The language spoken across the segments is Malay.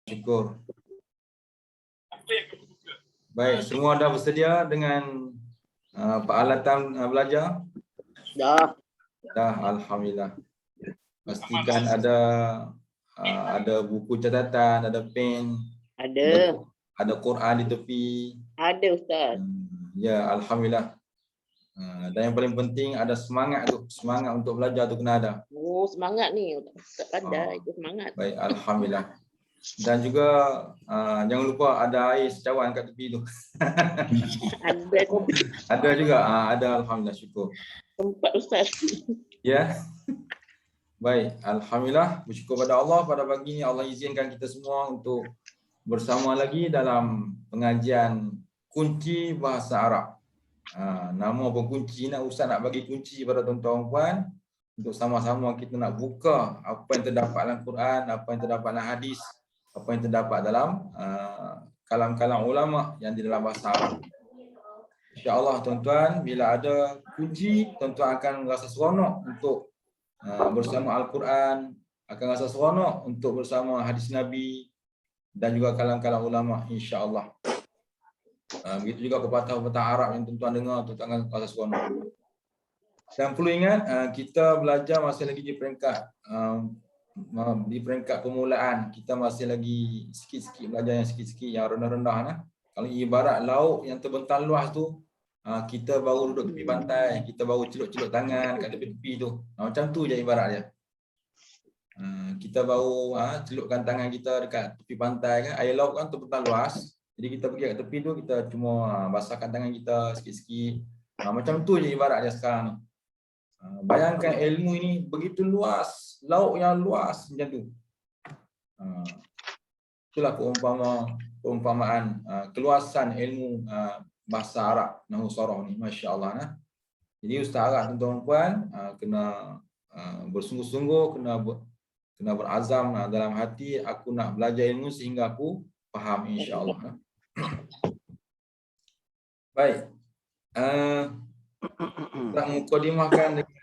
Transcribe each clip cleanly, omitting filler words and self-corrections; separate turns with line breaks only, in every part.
syukur. Baik, semua dah bersedia dengan peralatan belajar?
Dah.
Dah, alhamdulillah. Pastikan ada buku catatan, ada pen, ada Quran di tepi.
Ada Ustaz.
Ya, alhamdulillah. Dan yang paling penting ada semangat tu, semangat untuk belajar tu kena ada.
Oh, semangat ni. Tak ada, itu semangat.
Baik, alhamdulillah. Dan juga jangan lupa ada air secawan kat tepi tu.
Ada kopi.
Ada juga, ada, alhamdulillah, syukur.
Tempat Ustaz.
Ya. Baik, alhamdulillah, bersyukur pada Allah pada pagi ini Allah izinkan kita semua untuk bersama lagi dalam pengajian kunci bahasa Arab. Nama pengunci nak Ustaz nak bagi kunci pada tuan-tuan puan untuk sama-sama kita nak buka apa yang terdapat dalam Quran, apa yang terdapat dalam hadis, apa yang terdapat dalam kalam-kalam ulama yang di dalam bahasa Arab. InsyaAllah tuan-tuan, bila ada kunci, tuan-tuan akan rasa seronok untuk bersama Al-Quran, akan rasa seronok untuk bersama hadis Nabi dan juga kalam-kalam ulama, insya-Allah. Begitu juga pepatah-pepatah Arab yang tuan-tuan dengar, tuan-tuan akan rasa seronok. Dan perlu ingat, kita belajar masih lagi di peringkat permulaan. Kita masih lagi sikit-sikit belajar yang sikit-sikit, yang rendah-rendah. Kalau ibarat laut yang terbentang luas tu, kita baru duduk tepi pantai, kita baru celup-celup tangan kat tepi-tepi tu. Macam tu je ibarat dia. Kita baru celupkan tangan kita dekat tepi pantai kan, air laut kan terbentang luas. Jadi kita pergi kat tepi tu, kita cuma basahkan tangan kita sikit-sikit. Macam tu je ibarat dia sekarang ni. Bayangkan ilmu ini begitu luas, laut yang luas macam tu. Itulah perumpamaan keluasan ilmu bahasa Arab Nahwu Saraf ni, masya-Allah. Jadi Ustaz Arab tuan-tuan puan kena bersungguh-sungguh, kena berazam dalam hati, aku nak belajar ilmu sehingga aku faham, insya-Allah. Baik. Tak mukadimahkan dengan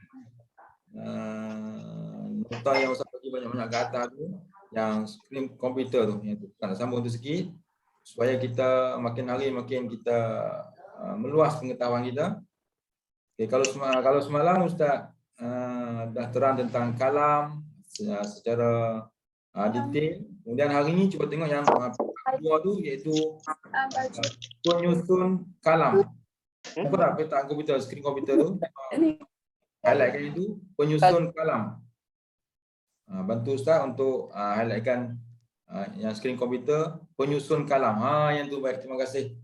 nota yang Ustaz bagi banyak-banyak ke atas tu, yang skrin komputer tu, yang tu nak sambung tu sikit supaya kita makin hari makin kita meluas pengetahuan kita. Okay, kalau semalam Ustaz dah terang tentang kalam secara detail. Kemudian hari ini cuba tengok yang kedua tu, iaitu penyusun kalam. Apa dah peta komputer, skrin komputer tu? Highlightkan itu, penyusun kalam. Bantu Ustaz untuk highlightkan yang skrin komputer, penyusun kalam. Yang tu baik, terima kasih.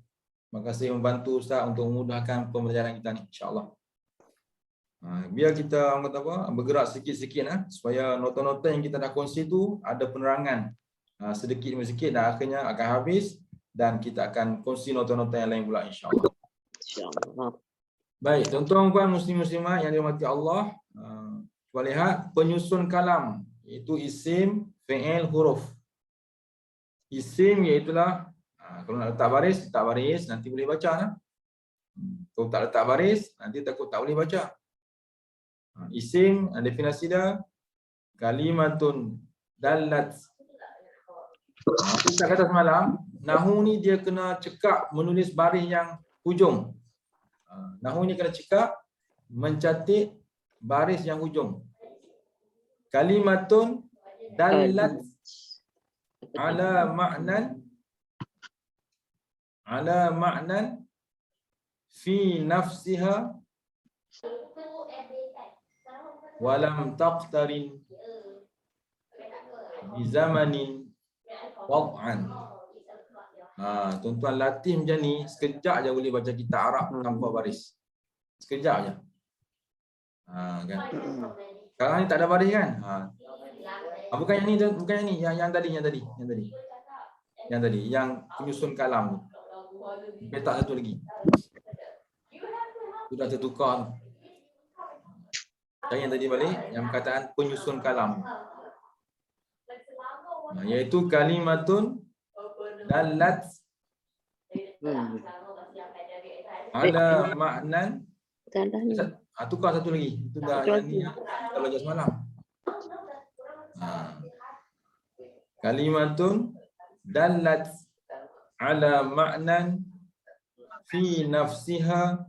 Terima kasih membantu Ustaz untuk memudahkan pembelajaran kita ni, insya-Allah. Biar kita bergerak sikit-sikit supaya nota-nota yang kita dah kongsi tu ada penerangan sedikit demi sedikit dan akhirnya akan habis dan kita akan kongsi nota-nota yang lain pula, insya-Allah.
Insya-Allah. Baik,
tuan-tuan puan muslim-muslimat yang dirahmati Allah, cuba lihat penyusun kalam, iaitu isim, fi'il, huruf. Isim iaitulah kalau nak letak baris, nanti boleh baca. Kalau tak letak baris, nanti takut tak boleh baca. Isim, definisi dia kalimatun dalat. Kita kata semalam, Nahwu ni dia kena cekap menulis baris yang hujung. Nahwu ni kena cekap mencatat baris yang hujung. Kalimatun dalat ala ma'nan fi nafsiha walam taqtarin bi zamanin wad'an. Tuan-tuan latih macam ni, sekejap je boleh baca kitab Arab tanpa baris. Sekejap je. Kan? Sekarang ni tak ada baris kan? Bukan yang ni, bukan yang ni, yang tadi. Yang tadi, yang penyusun kalam tu. Petak satu lagi. Sudah tertukar. Yang tadi balik, yang perkataan penyusun kalam. Iaitu kalimatun dalat ala ma'nan. Tukar satu lagi. Itu dah yang ni kita belajar semalam. Kalimatun dallat ala ma'nan fi nafsiha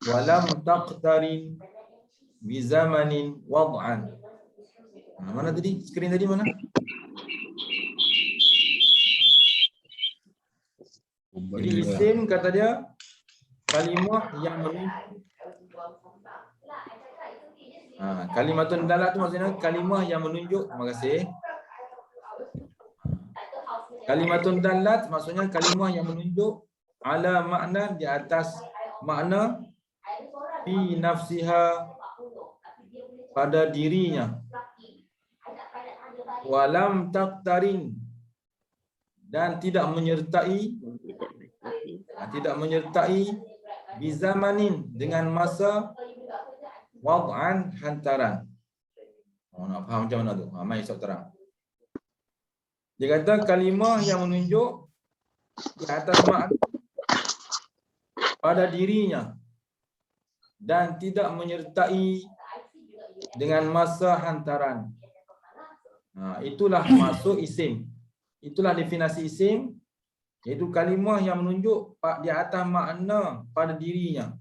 wa lam taqtarin bi zamanin wad'an. Mana tadi? Skrin tadi mana? Jadi isim kata dia kalimah yang menunjuk. Kalimatun dalat tu maksudnya kalimah yang menunjuk. Terima kasih. Kalimatun dalat maksudnya kalimah yang menunjuk ala makna di atas makna fi nafsiha pada dirinya. Walam taqtarin dan tidak menyertai bizamanin dengan masa wad'an hantaran. Nak faham macam mana tu? Mai esok terang. Dia kata kalimah yang menunjuk di atas makna pada dirinya dan tidak menyertai dengan masa hantaran. Itulah masuk isim. Itulah definisi isim, iaitu kalimah yang menunjuk di atas makna pada dirinya.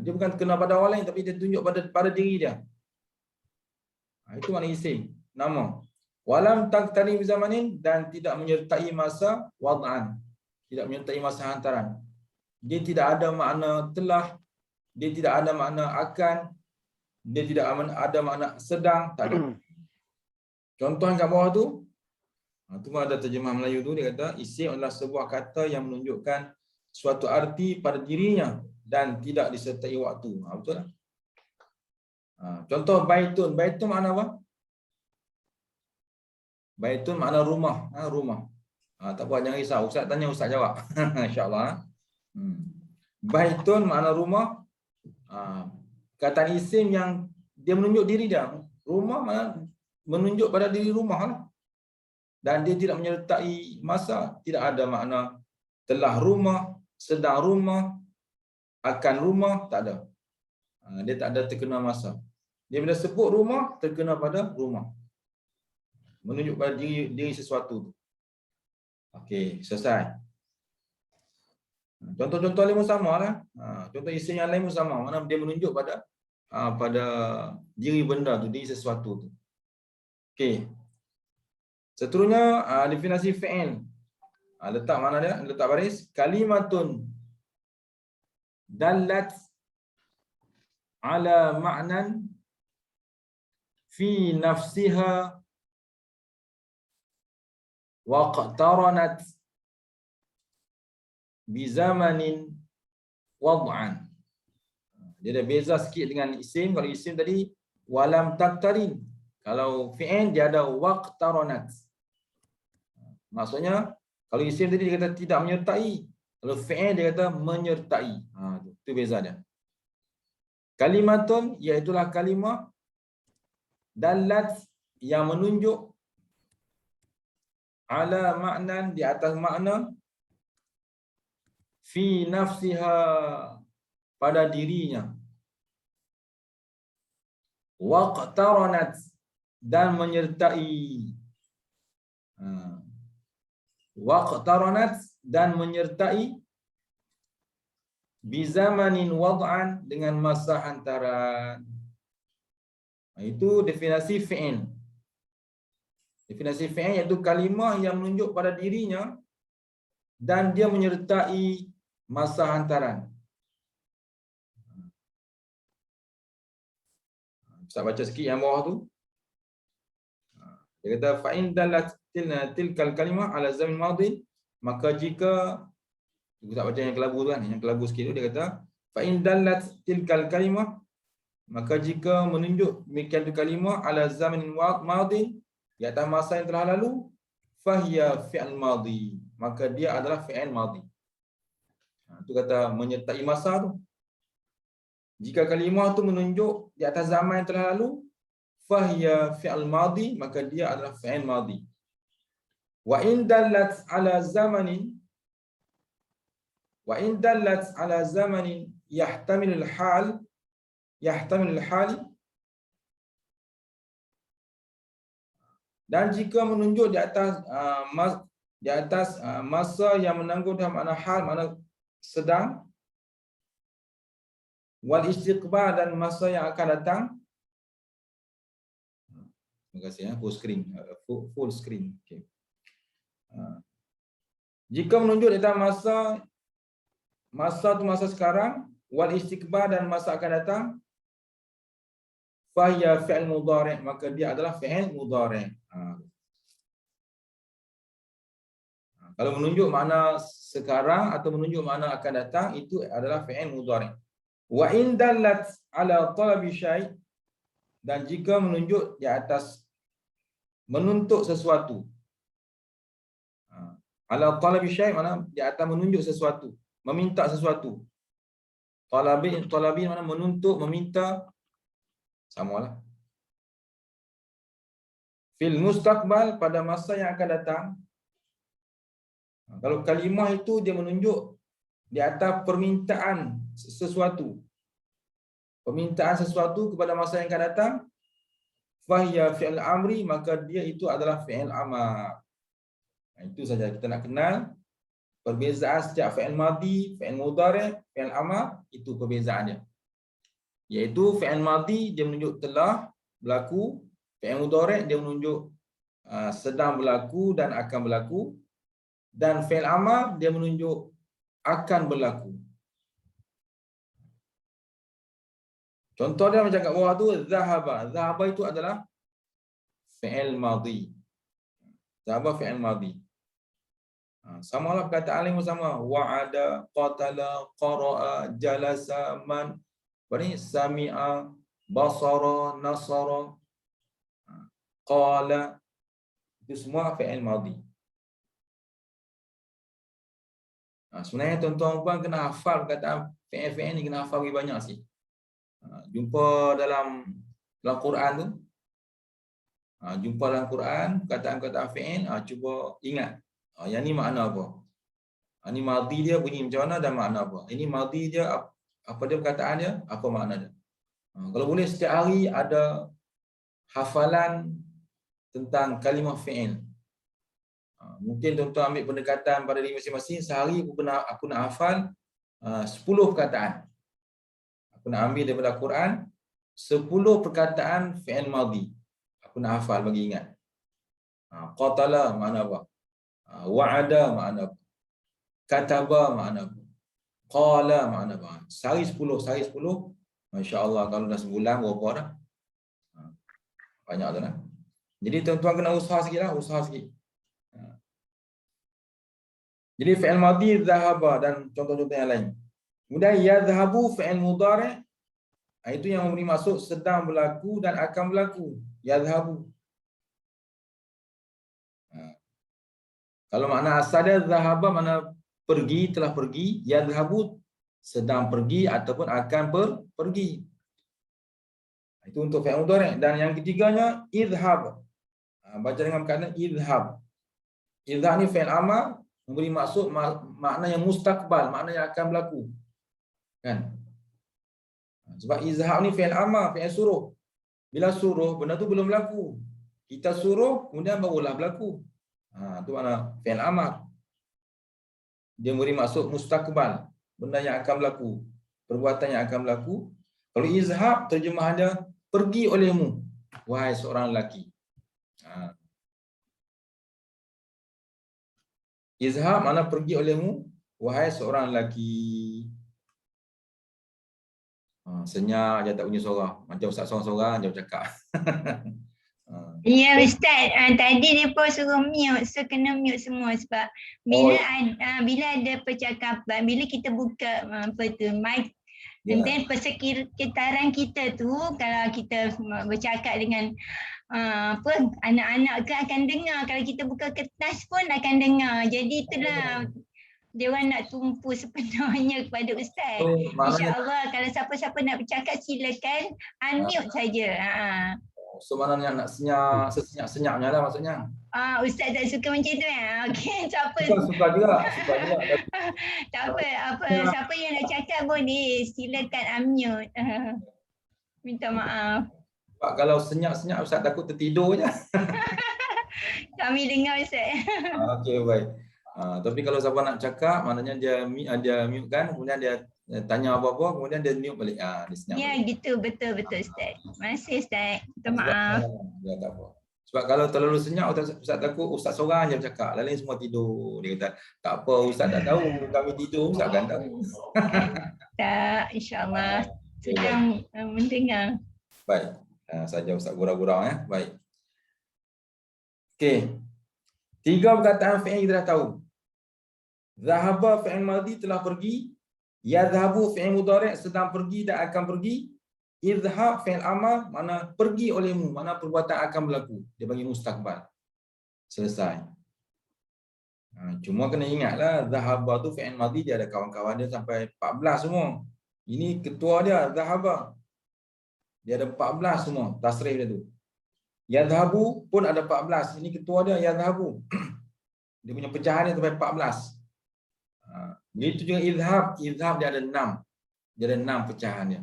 Dia bukan kena pada orang lain, tapi dia tunjuk pada diri dia. Itu makna isim, nama. Walam taqtani bizamanin dan tidak menyertai masa wad'an, tidak menyertai masa hantaran. Dia tidak ada makna telah, dia tidak ada makna akan, dia tidak ada makna sedang, tak ada. Contoh kat bawah tu, tu ada terjemah Melayu tu, dia kata isim adalah sebuah kata yang menunjukkan suatu arti pada dirinya dan tidak disertai waktu. Betul tak? Contoh baitun. Baitun makna apa? Baitun makna rumah. Rumah. Tak apa, jangan risau. Ustaz tanya, Ustaz jawab. InsyaAllah. Baitun makna rumah. Kataan isim yang dia menunjuk diri dia. Rumah makna menunjuk pada diri rumah lah. Dan dia tidak menyertai masa. Tidak ada makna telah rumah, sedang rumah, akan rumah, tak ada. Dia tak ada terkena masa. Dia bila sebut rumah, terkena pada rumah. Menunjuk pada diri sesuatu tu. Okey, selesai. Contoh-contoh lain pun sama lah. Contoh isim yang lain pun sama. Mana dia menunjuk pada diri benda tu, diri sesuatu tu. Okey. Seterusnya definisi fi'il. Letak mana dia? Letak baris. Kalimatun dallat ala ma'nan fi nafsiha wa qataranat bi zamanin wad'an. Dia ada beza sikit dengan isim. Kalau isim tadi walam taqtarin. Kalau fi'il dia ada waqtaranat. Maksudnya kalau isim tadi dia kata tidak menyertai. Kalau fi'il dia kata menyertai. Itu beza dia. Kalimatun iaitulah kalimah dallat yang menunjuk ala maknan di atas makna fi nafsiha pada dirinya. Waqtaranat dan menyertai. Waqtaranat dan menyertai bizamanin wad'an dengan masa hantaran. Itu definisi fi'il. Definisi fi'il iaitu kalimah yang menunjuk pada dirinya dan dia menyertai masa hantaran. Saya baca sikit yang bawah tu. Dia kata fa'in dalat tilkal kalimah ala zaman madin, maka jika kita tak baca yang kelabu tu kan, yang kelabu sikit tu dia kata fa'in dalat tilkal kalimah, maka jika menunjuk demikian tu kalimah ala zaman madin, di atas masa yang telah lalu, fahiya fi'al madhi, maka dia adalah fi'il madhi. Itu kata menyertai masa tu. Jika kalimah tu menunjuk di atas zaman yang telah lalu, fahiya fi'al madhi, maka dia adalah fi'il madhi. Wa in dallat ala zamanin yahtamil al-hal Dan jika menunjuk di atas masa yang menangguh dalam makna hal, makna sedang, wal istiqbal dan masa yang akan datang. Terima kasih ya, full screen. Okay. Jika menunjuk di atas masa sekarang, wal istiqbal dan masa akan datang, fahiya fi'il mudhari', maka dia adalah fi'il mudhari'. Kalau menunjuk makna sekarang atau menunjuk makna akan datang, itu adalah fi'il mudhari'. Wa in dallat ala talabi syai', dan jika menunjuk di atas menuntut sesuatu. Ala talabi syai' mana di atas menunjuk sesuatu, meminta sesuatu. Talabi mana menuntut, meminta, samalah. Fil mustaqbal, pada masa yang akan datang. Kalau kalimah itu dia menunjuk di atas permintaan sesuatu. Permintaan sesuatu kepada masa yang akan datang, fahiya fi'il amri, maka dia itu adalah fi'il amar. Itu saja kita nak kenal perbezaan setiap fi'il madhi, fi'il mudhari', fi'il amar, itu perbezaannya. Iaitu fi'il madhi dia menunjuk telah berlaku, fi'il mudhari' dia menunjuk sedang berlaku dan akan berlaku, dan fi'il amar dia menunjuk akan berlaku. Contoh dia macam kat bawah tu, zahaba. Zahaba itu adalah fi'il madhi. Zahaba fi'il madhi. Samalah perkataan lain sama. Wa'ada, qatala, qara'a, jalasa, man, sami'a, basara, nasara, qala. Itu semua fi'il madhi. Sebenarnya tuan-tuan dan puan kena hafal perkataan fi'il ni, kena hafal lebih banyak sikit. Jumpa dalam Quran tu, jumpa dalam Quran perkataan-perkataan fi'il, cuba ingat yang ni makna apa, ini madhi dia bunyi macam mana dan makna apa, ini madhi dia apa dia perkataan dia, apa makna dia. Kalau boleh setiap hari ada hafalan tentang kalimah fi'il. Mungkin tuan-tuan ambil pendekatan pada diri masing-masing, sehari aku nak hafal 10 perkataan. Aku nak ambil daripada Quran 10 perkataan fi'il madhi. Aku nak hafal bagi ingat. Qatala makna apa? Wa'ada makna apa? Kataba makna apa? Qala makna apa? Sehari 10. Masya-Allah, kalau dah sebulan berapa dah? Banyak dah. Jadi tuan-tuan kena usaha sikit. Jadi fi'il madhi zahaba dan contoh-contoh yang lain. Kemudian yadhhabu fi'il mudhari', itu yang memberi maksud sedang berlaku dan akan berlaku. Yadhhabu. Kalau makna asal dia zahaba makna pergi, telah pergi. Yadhhabu sedang pergi ataupun akan pergi. Itu untuk fi'il mudhari'. Dan yang ketiganya idhhab. Baca dengan perkataan idhhab. Idhhab ni fi'il amar, memberi maksud makna yang mustaqbal, makna yang akan berlaku. Kan? Sebab izhab ni fi'il amar, fi'il suruh. Bila suruh, benda tu belum berlaku. Kita suruh, kemudian barulah berlaku. Itu makna fi'il amar. Dia memberi maksud mustaqbal, benda yang akan berlaku, perbuatan yang akan berlaku. Kalau izhab, terjemahan dia pergi olehmu, wahai seorang lelaki. Izhab makna pergi olehmu, wahai seorang lelaki. Senyap je tak punya suara. Macam Ustaz seorang-seorang je bercakap.
Ya Ustaz, tadi dia pun suruh mute, so kena mute semua sebab bila ada percakapan, bila kita buka mic, and then persekitaran kita tu, kalau kita bercakap dengan anak-anak ke akan dengar, kalau kita buka kertas pun akan dengar. Jadi itulah dia orang nak tumpu sepenuhnya kepada Ustaz. InsyaAllah kalau siapa-siapa nak bercakap silakan unmute saja.
So maknanya nak senyap-senyapnya lah maksudnya.
Ustaz tak suka macam tu Okey, siapa?
Suka juga.
Tak apa, siapa yang nak cakap boleh, silakan unmute. Minta maaf.
Sebab kalau senyap-senyap Ustaz takut tertidur je.
Kami dengar Ustaz.
Okey, baik. Tapi kalau siapa nak cakap, maknanya dia mute kan, kemudian dia tanya apa-apa, kemudian dia mute balik. Dia senyap
Ya,
balik.
gitu. Betul Ustaz. Terima kasih Ustaz. Minta
Sebab,
maaf.
ya, tak apa. Sebab kalau terlalu senyap, Ustaz takut Ustaz seorang je bercakap, lain semua tidur. Dia kata, tak apa, Ustaz tak tahu, kami tidur, Ustaz kan tahu.
Tak, insyaAllah
Okey, baik.
sedang mendengar.
Baik. Saja Ustaz gurau-gurau ya. Baik. Okey. 3 perkataan fi'il kita dah tahu. Zahaba fi'il madhi telah pergi, yadhhabu fi'il mudhari' sedang pergi dan akan pergi, idhhab fi'il amal mana pergi olehmu, mana perbuatan akan berlaku. Dia bagi mustaqbal. Selesai. Cuma kena ingatlah zahaba tu fi'il madhi dia ada kawan-kawan dia sampai 14 semua. Ini ketua dia zahaba. Dia ada 14 semua tasrif dia tu. Yadhhabu pun ada 14. Ini ketua dia yadhhabu. Dia punya pecahan dia sampai 14. Begitu juga idhhab. Idhhab dia ada 6. Dia ada 6 pecahan dia.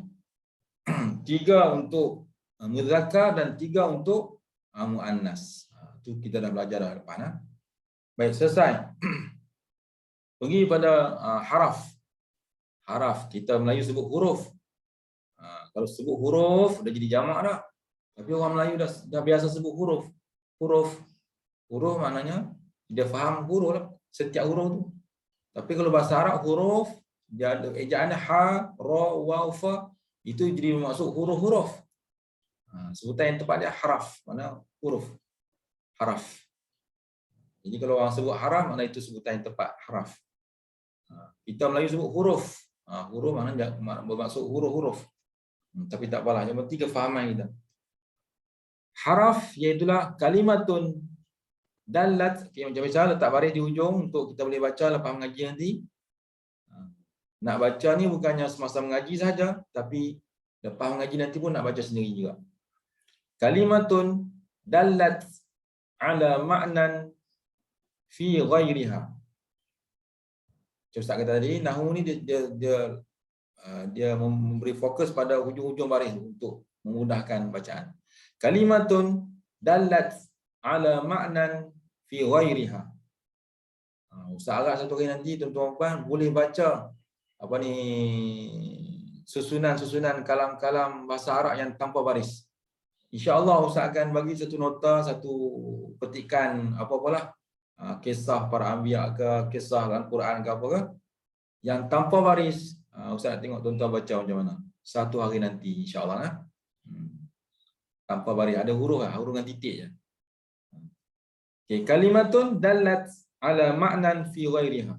3 untuk mudzakkar dan 3 untuk muannas. Itu kita dah belajar dah depan. Baik, selesai. Pergi pada haraf. Haraf. Kita Melayu sebut huruf. Kalau sebut huruf, dah jadi jamak dah. Tapi orang Melayu dah biasa sebut huruf. Huruf maknanya dia faham huruf lah. Setiap huruf tu. Tapi kalau bahasa Arab huruf, dia ada ejaan ha, ra, waw, fa. Itu jadi maksud huruf-huruf. Sebutan yang tepat dia haraf. Mana huruf. Haraf. Jadi kalau orang sebut haraf, mana itu sebutan yang tepat. Haraf. Kita Melayu sebut huruf. Huruf maknanya bermaksud huruf-huruf. Tapi tak apalah. Yang penting kefahaman kita. Haraf iaitulah kalimatun dalat. Okay, macam biasa letak baris di hujung untuk kita boleh baca lepas mengaji nanti. Nak baca ni bukannya semasa mengaji saja, tapi lepas mengaji nanti pun nak baca sendiri juga. Kalimatun dalat ala ma'nan fi ghairiha. Macam Ustaz kata tadi, nahwu ni dia memberi fokus pada hujung-hujung baris untuk memudahkan bacaan. Kalimatun dalat ala ma'nan fi ghairiha. Ustaz harap satu hari nanti tuan-tuan boleh baca apa ni susunan kalam-kalam bahasa Arab yang tanpa baris. Insya-Allah Ustaz akan bagi satu nota, satu petikan apa-apalah, kisah para anbiya ke, kisah Al-Quran ke apa ke, yang tanpa baris. Ustaz nak tengok tuan-tuan baca macam mana satu hari nanti insya-Allah. Tanpa baris, ada huruf lah, huruf dengan titik je. Okay, kalimatun dalat ala ma'nan fi ghairiha.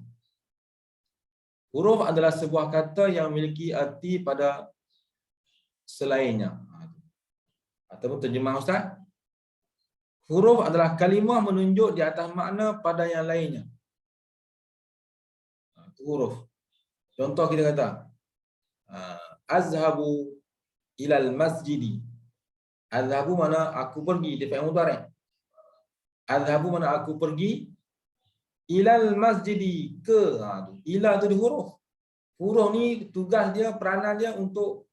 Huruf adalah sebuah kata yang memiliki arti pada selainnya. Ataupun terjemah Ustaz, huruf adalah kalimah menunjuk di atas makna pada yang lainnya. Itu huruf. Contoh kita kata, azhabu ilal masjidi. Azhabu mana aku pergi, dia fi'il mudhari'. Azhabu mana aku pergi, ilal masjidi ke. Ila tu di huruf. Huruf ni tugas dia, peranan dia untuk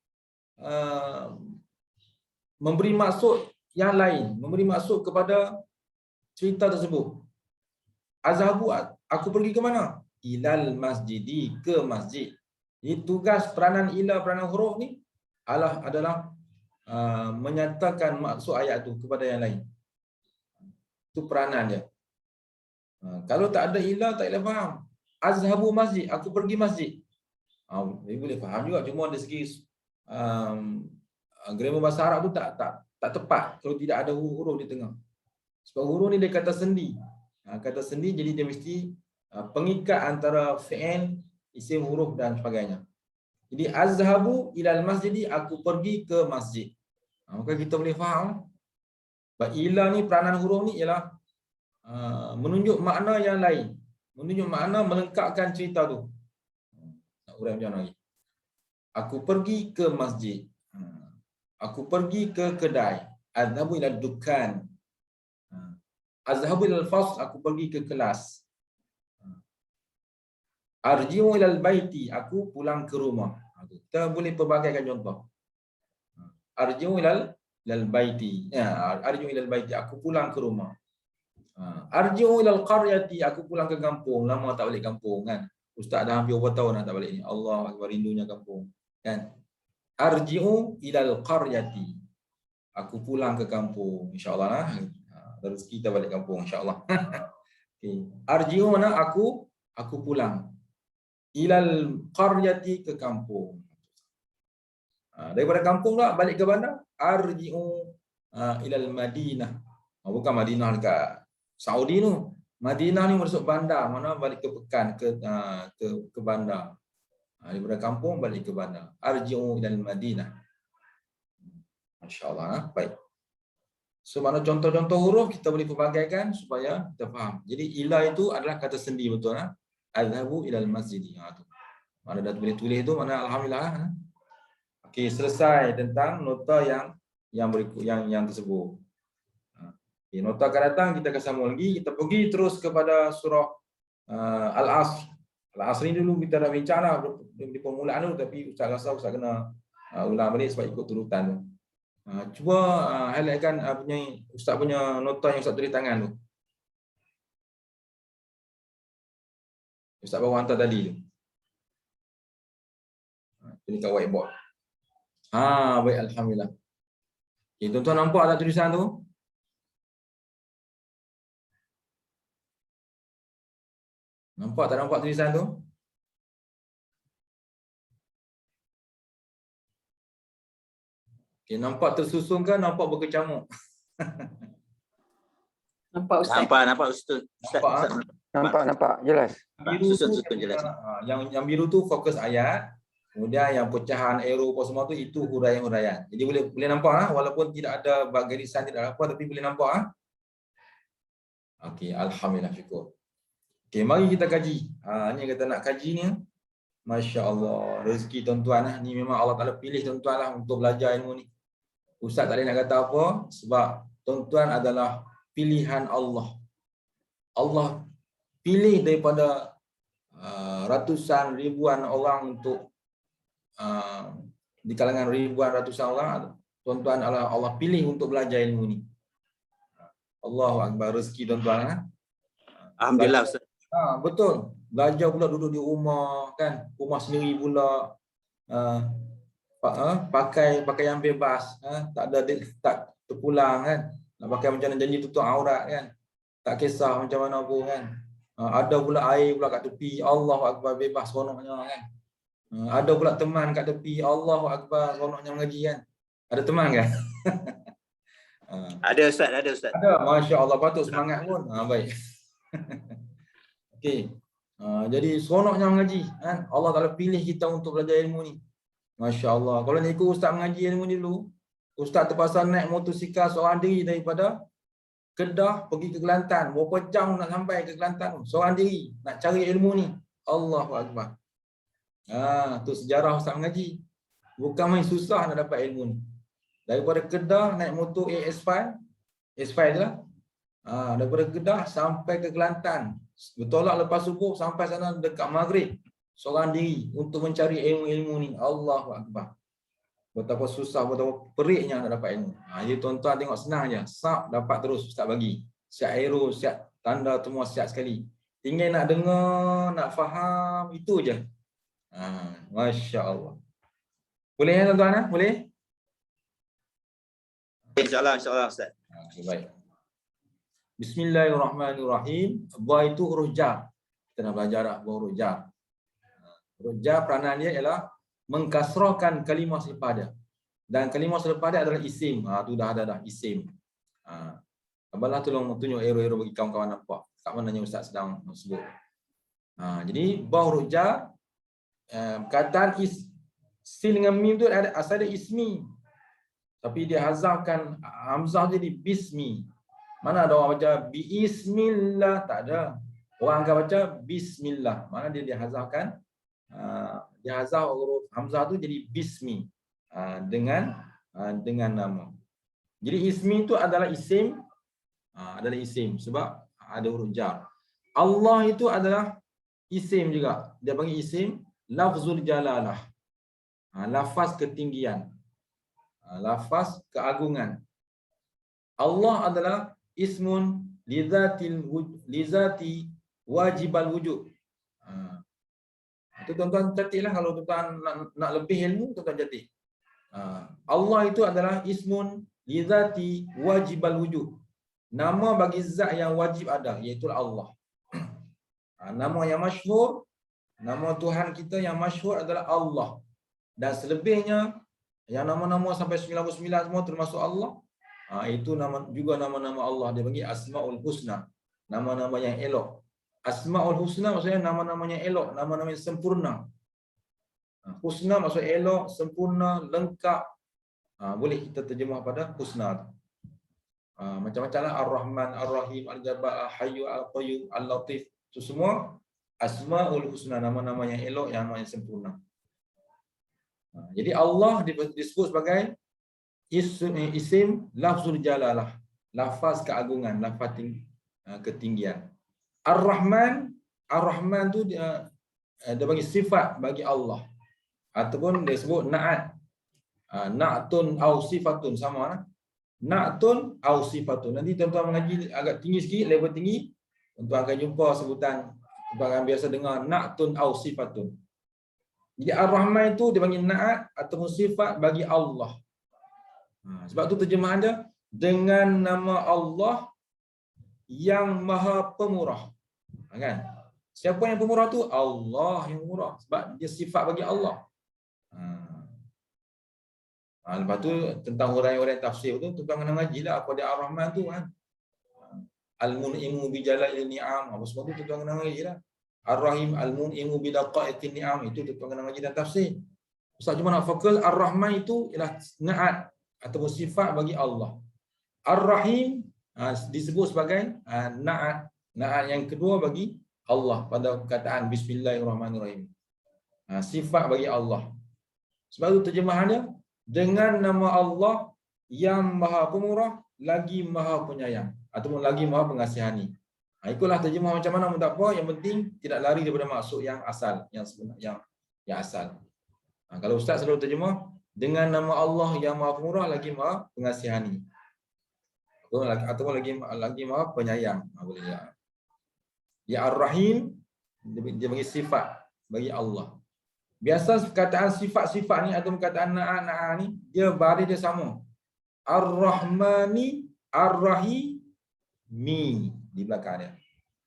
memberi maksud yang lain, memberi maksud kepada cerita tersebut. Azhabu, aku pergi ke mana? Ilal masjidi, ke masjid. Jadi tugas peranan ila, peranan huruf ni adalah menyatakan maksud ayat tu kepada yang lain. Itu peranan dia. Kalau tak ada ila, tak boleh faham. Azhabu masjid, aku pergi masjid. Dia boleh faham juga, cuma dari segi grammar bahasa Arab tu tak tepat kalau tidak ada huruf di tengah. Sebab huruf ni dia kata sendi. Kata sendi, jadi dia mesti pengikat antara fi'il, isim, huruf dan sebagainya. Jadi azhabu ilal masjidi, aku pergi ke masjid. Maka kita boleh faham. Sebab ila ni, peranan huruf ni ialah menunjuk makna yang lain. Menunjuk makna melengkapkan cerita tu. Nak urai macam mana lagi? Aku pergi ke masjid. Aku pergi ke kedai. Azhabu ilal dukan. Azhabu ilal fasl, aku pergi ke kelas. Arji'u ilal baiti, aku pulang ke rumah. Kita boleh pelbagaikan contoh. Arji'u ilal baiti. Arji'u ilal baiti, aku pulang ke rumah. Arji'u ilal qaryati, aku pulang ke kampung. Lama tak balik kampung kan. Ustaz dah hampir berapa tahun dah tak balik ni. Allah akbar, rindunya kampung. Kan? Arji'u ilal qaryati. Aku pulang ke kampung. InsyaAllah lah. Rezeki kita balik kampung insyaAllah. Okay. Arji'u mana aku pulang. Ilal qaryati, ke kampung. Daripada kampung lah balik ke bandar. Arji'u ilal Madinah. Bukan Madinah dekat Saudi tu. Madinah ni masuk bandar, mana balik ke pekan, ke bandar. Daripada kampung balik ke bandar. Arji'u ilal Madinah. Masya-Allah. Baik. So mana contoh-contoh huruf kita boleh pelbagaikan supaya kita faham. Jadi ila itu adalah kata sendi, betul ah. Adhabu ilal masjid. Tu. Mana dah boleh tulis tu, mana alhamdulillah. Okey, selesai tentang nota yang berikut yang tersebut. Okay, nota akan datang, kita akan sambung lagi. Kita pergi terus kepada surah Al-Asr. Al-Asr ni dulu kita dah bincang lah di permulaan dulu, tapi Ustaz rasa Ustaz kena ulang balik sebab ikut turutan tu. Cuba highlightkan Ustaz punya nota yang Ustaz tulis tangan tu. Ustaz baru hantar tadi tu. Tulis kat whiteboard. Baik, alhamdulillah. Okay, tuan-tuan nampak tak tulisan tu? Nampak tak nampak tulisan tu? Okay, nampak tersusun ke nampak berkecamuk?
Nampak Ustaz.
Nampak Ustaz.
Nampak jelas.
Biru tu,
Susun jelas.
yang biru tu fokus ayat. Kemudian yang pecahan arrow apa semua tu itu huraian-huraian. Jadi boleh nampak walaupun tidak ada garisan, tidak ada apa, tapi boleh nampak Okey, alhamdulillah, syukur. Okey, mari kita kaji. Ni kita nak kaji ni. Masya-Allah, rezeki tuan-tuan ni memang Allah Taala pilih tuan-tuan lah untuk belajar ilmu ni. Ustaz tak boleh nak kata apa sebab tuan-tuan adalah pilihan Allah. Allah pilih daripada ratusan ribuan orang untuk di kalangan ribuan ratusan orang, tuan-tuan Allah pilih untuk belajar ilmu ni. Allahu akbar, rezeki tuan-tuan.
Alhamdulillah Ustaz.
Betul. Belajar pula duduk di rumah kan, rumah sendiri pula. Pakai yang bebas, tak terpulang kan. Nak pakai macam mana janji tutup aurat kan. Tak kisah macam mana pun kan. Ada pula air pula kat tepi, Allahu akbar, bebas seronoknya kan. Ada pula teman kat tepi, Allahu akbar, seronoknya mengaji kan. Ada teman kan?
Ada Ustaz.
Ada, masya-Allah, patut semangat pun. Baik. Okey. Jadi seronoknya mengaji kan. Allah Taala pilih kita untuk belajar ilmu ni. Masya-Allah. Kalau nak ikut ustaz mengaji ilmu ni dulu, ustaz terpaksa naik motosikal seorang diri daripada Kedah pergi ke Kelantan. Berapa jam nak sampai ke Kelantan? Seorang diri nak cari ilmu ni. Allahu akbar. Tu sejarah ustaz mengaji. Bukan main susah nak dapat ilmu ni. Daripada Kedah naik motor AS5 je lah. Daripada Kedah sampai ke Kelantan. Bertolak lepas subuh sampai sana dekat maghrib. Seorang diri untuk mencari ilmu-ilmu ni. Allahu akbar. Betapa susah, betapa periknya nak dapat ilmu. Jadi tuan-tuan tengok senang je. Sap dapat terus ustaz bagi. Siap arrow, siap tanda, semua siap sekali. Tinggal nak dengar, nak faham, itu je. Masya-Allah. Boleh ya tuan-tuan? Boleh?
InsyaAllah Ustaz.
Okay, baik. Bismillahirrahmanirrahim. Ba itu huruf jar. Kita nak belajar dah huruf jar. Huruf jar peranan dia ialah mengkasrahkan kalimah selepas dia. Dan kalimah selepas dia adalah isim. Tu dah ada dah isim. Abalah tolong tunjuk arrow bagi kawan-kawan nampak. Kat mananya ustaz sedang sebut. Jadi ba huruf jar perkataan sin dengan mim tu ada asal dia ismi. Tapi dia hazafkan hamzah jadi bismi. Mana ada orang baca bismillah, tak ada. Orang akan baca bismillah. Mana dia dihazafkan? Dia hazaf huruf hamzah tu jadi bismi dengan nama. Jadi ismi itu adalah isim, sebab ada huruf jar. Allah itu adalah isim juga. Dia panggil isim lafzul jalalah. Lafaz ketinggian. Lafaz keagungan. Allah adalah ismun lizati wajibal wujud. Itu tuan-tuan catatlah kalau tuan nak lebih ilmu tuan catat. Allah itu adalah ismun lizati wajibal wujud. Nama bagi zat yang wajib ada, iaitu Allah. Nama yang masyhur, nama Tuhan kita yang masyhur adalah Allah. Dan selebihnya yang nama-nama sampai 99 semua termasuk Allah. Itu juga nama-nama Allah. Dia bagi Asmaul Husna, nama-nama yang elok. Asmaul Husna maksudnya nama-nama yang elok, nama-nama yang sempurna. Husna maksudnya elok, sempurna, lengkap. Boleh kita terjemah pada husna. Macam-macam lah, Ar-Rahman, Ar-Rahim, Al-Jabbar, Al-Hayyu, Al-Qayyum, Al-Latif. Itu semua Asmaul Husna, nama-nama yang elok, yang sempurna. Jadi Allah disebut sebagai isim lafzul jalalah, lafaz keagungan, lafaz ketinggian. Ar-Rahman, Ar-Rahman tu dia bagi sifat bagi Allah. Ataupun dia sebut na'at. Na'tun au sifatun, sama lah. Na'tun au sifatun. Nanti tuan-tuan mengaji agak tinggi sikit, level tinggi, tuan-tuan akan jumpa sebutan, tuan akan biasa dengar na'tun au sifatun. Jadi Ar-Rahman itu dia panggil na'at ataupun sifat bagi Allah. Sebab tu terjemahan dia dengan nama Allah yang Maha Pemurah. Kan? Siapa yang pemurah tu? Allah yang pemurah. Sebab dia sifat bagi Allah. Lepas tu tentang huraian-huraian tafsir tu tuan kena ngaji lah apa dia Ar-Rahman tu kan. Al-Mun'imu bi jala'il ni'am. Apa semua tu tuan kena ngaji lah. Ar-Rahim Al-Mun'imu bi daqaiqin ni'am. Itu tuan kena ngaji dan tafsir. Ustaz cuma nak fokus Ar-Rahman itu ialah na'at ataupun sifat bagi Allah. Ar-Rahim disebut sebagai na'at. Na'at yang kedua bagi Allah pada perkataan Bismillahirrahmanirrahim. Sifat bagi Allah. Sebab itu terjemahannya dengan nama Allah yang Maha Pemurah lagi Maha Penyayang ataupun lagi Maha Pengasihani. Itulah terjemah macam mana pun tak apa, yang penting tidak lari daripada maksud yang asal, yang sebenar, yang asal. Kalau ustaz selalu terjemah dengan nama Allah yang Maha Pemurah lagi Maha Pengasihani. Ataupun lagi Maha Penyayang. Boleh ya. Ya Ar-Rahim dia bagi sifat bagi Allah. Biasa perkataan sifat-sifat ni atau perkataan na'a ni dia baris dia sama. Ar-Rahmani, Ar-Rahimi di belakang dia.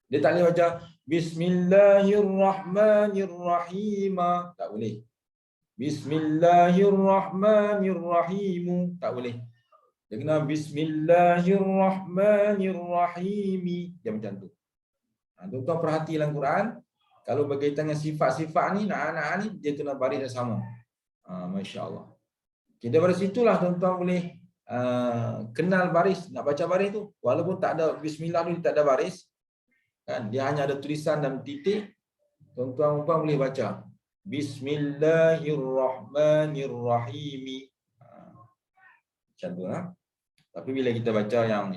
Dia tak boleh baca Bismillahirrahmanirrahim. Tak boleh. Bismillahirrahmanirrahim. Tak boleh. Dia kena Bismillahirrahmanirrahim. Dia macam tu. Tuan-tuan perhati dalam Quran. Kalau berkaitan dengan sifat-sifat ni, na'a ni, dia kena baris yang sama. Masya Allah. Okay, daripada situlah tuan-tuan boleh kenal baris, nak baca baris tu. Walaupun tak ada Bismillah tu, tak ada baris. Kan? Dia hanya ada tulisan dan titik. Tuan-tuan boleh baca. Bismillahirrahmanirrahim. Macam tu lah. Tapi bila kita baca yang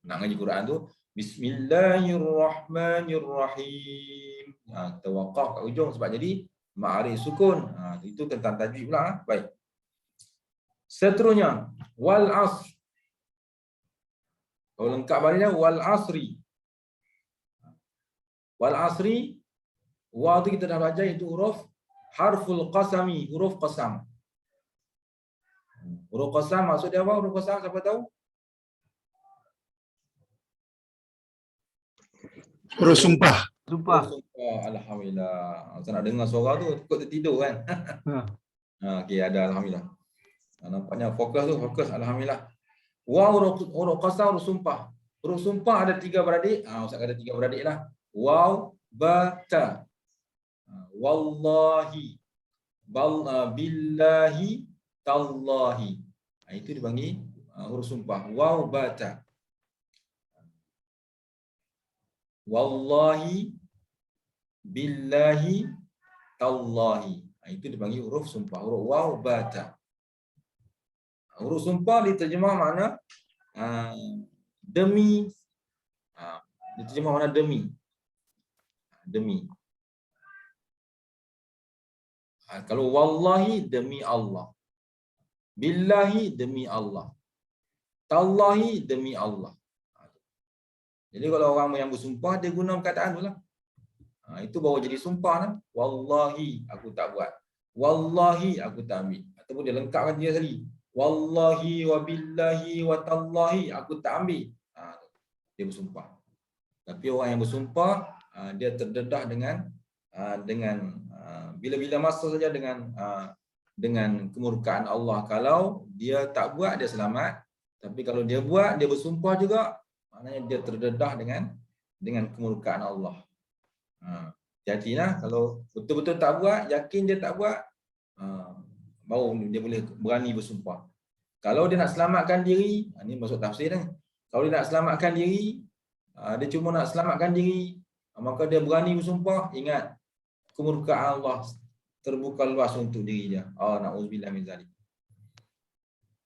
nak ngaji Quran tu, Bismillahirrahmanirrahim. Kita waqaf kat ujung sebab jadi ma'arif sukun. Itu tentang tajwid pula. Baik. Seterusnya, wal asr. Kalau lengkap barisnya wal asri. Wal asri, wa tu kita dah belajar itu huruf harful qasami, huruf qasam. Huruf qasam maksud dia apa? Huruf qasam siapa tahu?
Huruf sumpah.
Sumpah. Alhamdulillah. Saya nak dengar suara tu, takut tertidur kan. Okey, ada alhamdulillah. Nampaknya fokus alhamdulillah. Waw huruf qasam, huruf sumpah. Huruf sumpah ada 3 beradik. Ustaz ada 3 beradik lah. Waw, ba, ta. Wallahi. Billahi, tallahi. Itu dipanggil huruf sumpah. Waw, ba, ta. Wallahi, billahi, tallahi. Itu dipanggil huruf sumpah. Huruf waw, ba, ta. Huruf sumpah diterjemah makna demi. Diterjemah makna demi. Demi. Kalau wallahi demi Allah. Billahi demi Allah. Tallahi demi Allah. Jadi kalau orang yang bersumpah, dia guna perkataan tu lah. Itu baru jadi sumpah kan. Wallahi aku tak buat. Wallahi aku tak ambil. Ataupun dia lengkapkan dia sekali. Wallahi wa billahi wa tallahi aku tak ambil. Dia bersumpah. Tapi orang yang bersumpah, dia terdedah dengan bila-bila masa saja dengan kemurkaan Allah. Kalau dia tak buat, dia selamat. Tapi kalau dia buat, dia bersumpah juga, maknanya dia terdedah dengan kemurkaan Allah. Hati-hatilah kalau betul-betul tak buat, yakin dia tak buat, baru dia boleh berani bersumpah. Kalau dia nak selamatkan diri, ini masuk tafsir ni. Kalau dia nak selamatkan diri, dia cuma nak selamatkan diri, maka dia berani bersumpah. Ingat, kemurkaan Allah terbuka luas untuk diri dia. Na'udzubillah min zalik.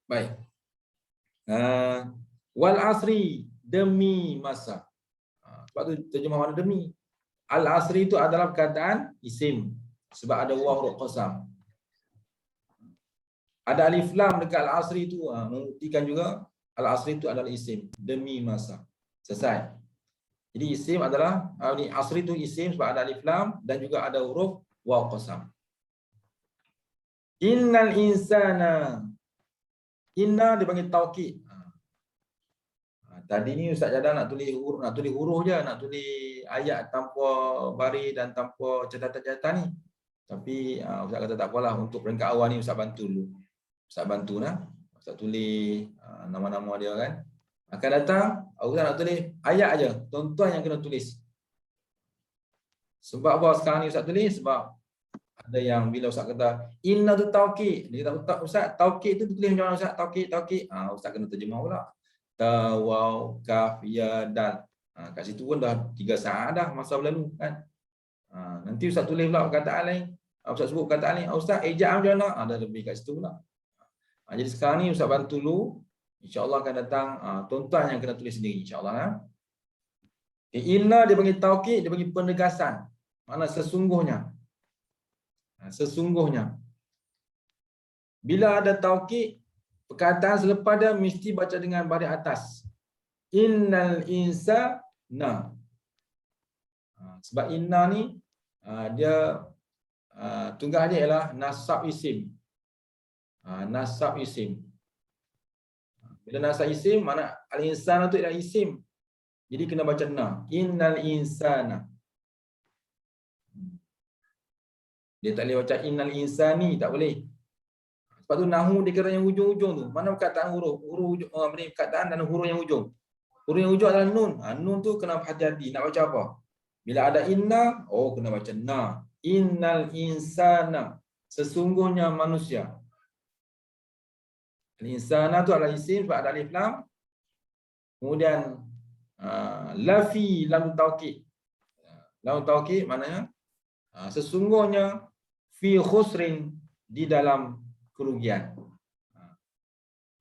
Baik. Wal asri, demi masa. Sebab tu terjemah mana demi. Al-asri itu adalah perkataan isim sebab ada waw huruf qasam. Ada alif lam dekat al-asri itu membuktikan juga al-asri itu adalah isim demi masa. Selesai. Jadi isim adalah asri itu isim sebab ada alif lam dan juga ada huruf waw qasam. Innal insana. Inna dipanggil taukid. Tadi ni Ustaz Jadal nak tulis huruf je, nak tulis ayat tanpa baris dan tanpa catatan-catatan ni. Tapi Ustaz kata tak apalah, untuk peringkat awal ni Ustaz bantu dulu. Ustaz bantu lah. Ustaz tulis nama-nama dia kan. Akan datang, Ustaz nak tulis ayat aja, tuan-tuan yang kena tulis. Sebab apa sekarang ni Ustaz tulis? Sebab ada yang bila Ustaz kata inna tu taukid, dia kata Ustaz taukid tu tulis macam mana Ustaz? Taukid. Ustaz kena terjemah pula. Ta, waw, kaf, ya, dal. Kat situ pun dah 3 saat dah masa berlalu kan. Nanti Ustaz tulis pula perkataan lain. Ustaz sebut perkataan ni, Ustaz ejaan macam mana? Dah lebih kat situ pula. Jadi sekarang ni Ustaz bantu dulu. InsyaAllah akan datang tuan-tuan yang kena tulis sendiri insyaAllah. Inna dia bagi taukid, dia bagi penegasan. Mana sesungguhnya. Sesungguhnya. Bila ada taukid, perkataan selepas dia mesti baca dengan baris atas. Innal insana. Sebab inna ni dia tunggal dia ialah nasab isim. Nasab isim. Bila nasab isim, mana al-insan tu ialah isim. Jadi kena baca na. Innal insana. Dia tak boleh baca innal insani, tak boleh. Sebab tu nahu dia kira yang hujung-hujung tu. Mana perkataan huruf perkataan dan huruf yang hujung. Huruf yang hujung adalah nun. Nun tu kena hati-hati. Nak baca apa? Bila ada inna, kena baca na. Innal insana. Sesungguhnya manusia. Al-insana tu adalah isim sebab ada alif lam. Kemudian lafi lam taukid. Lam taukid maknanya sesungguhnya fi khusrin, di dalam kerugian.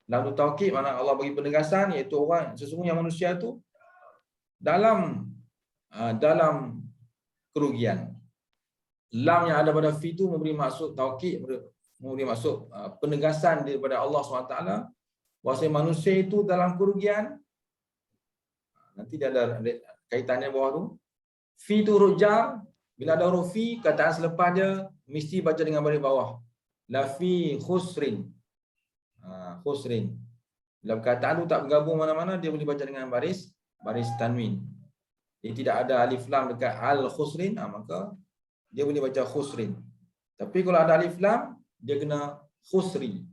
Lam taukid makna Allah bagi penegasan, iaitu orang sesungguhnya manusia tu dalam kerugian. Lam yang ada pada fi tu memberi maksud taukid, memberi maksud penegasan daripada Allah SWT bahawa manusia itu dalam kerugian. Nanti dia ada kaitannya bawah tu. Fi tu huruf jar. Bila ada huruf fi, kataan selepas dia mesti baca dengan baris bawah. La fi khusrin. Khusrin. Bila perkataan tu tak bergabung mana-mana, dia boleh baca dengan baris tanwin. Dia tidak ada alif lam dekat al khusrin, maka dia boleh baca khusrin. Tapi kalau ada alif lam, dia kena khusri.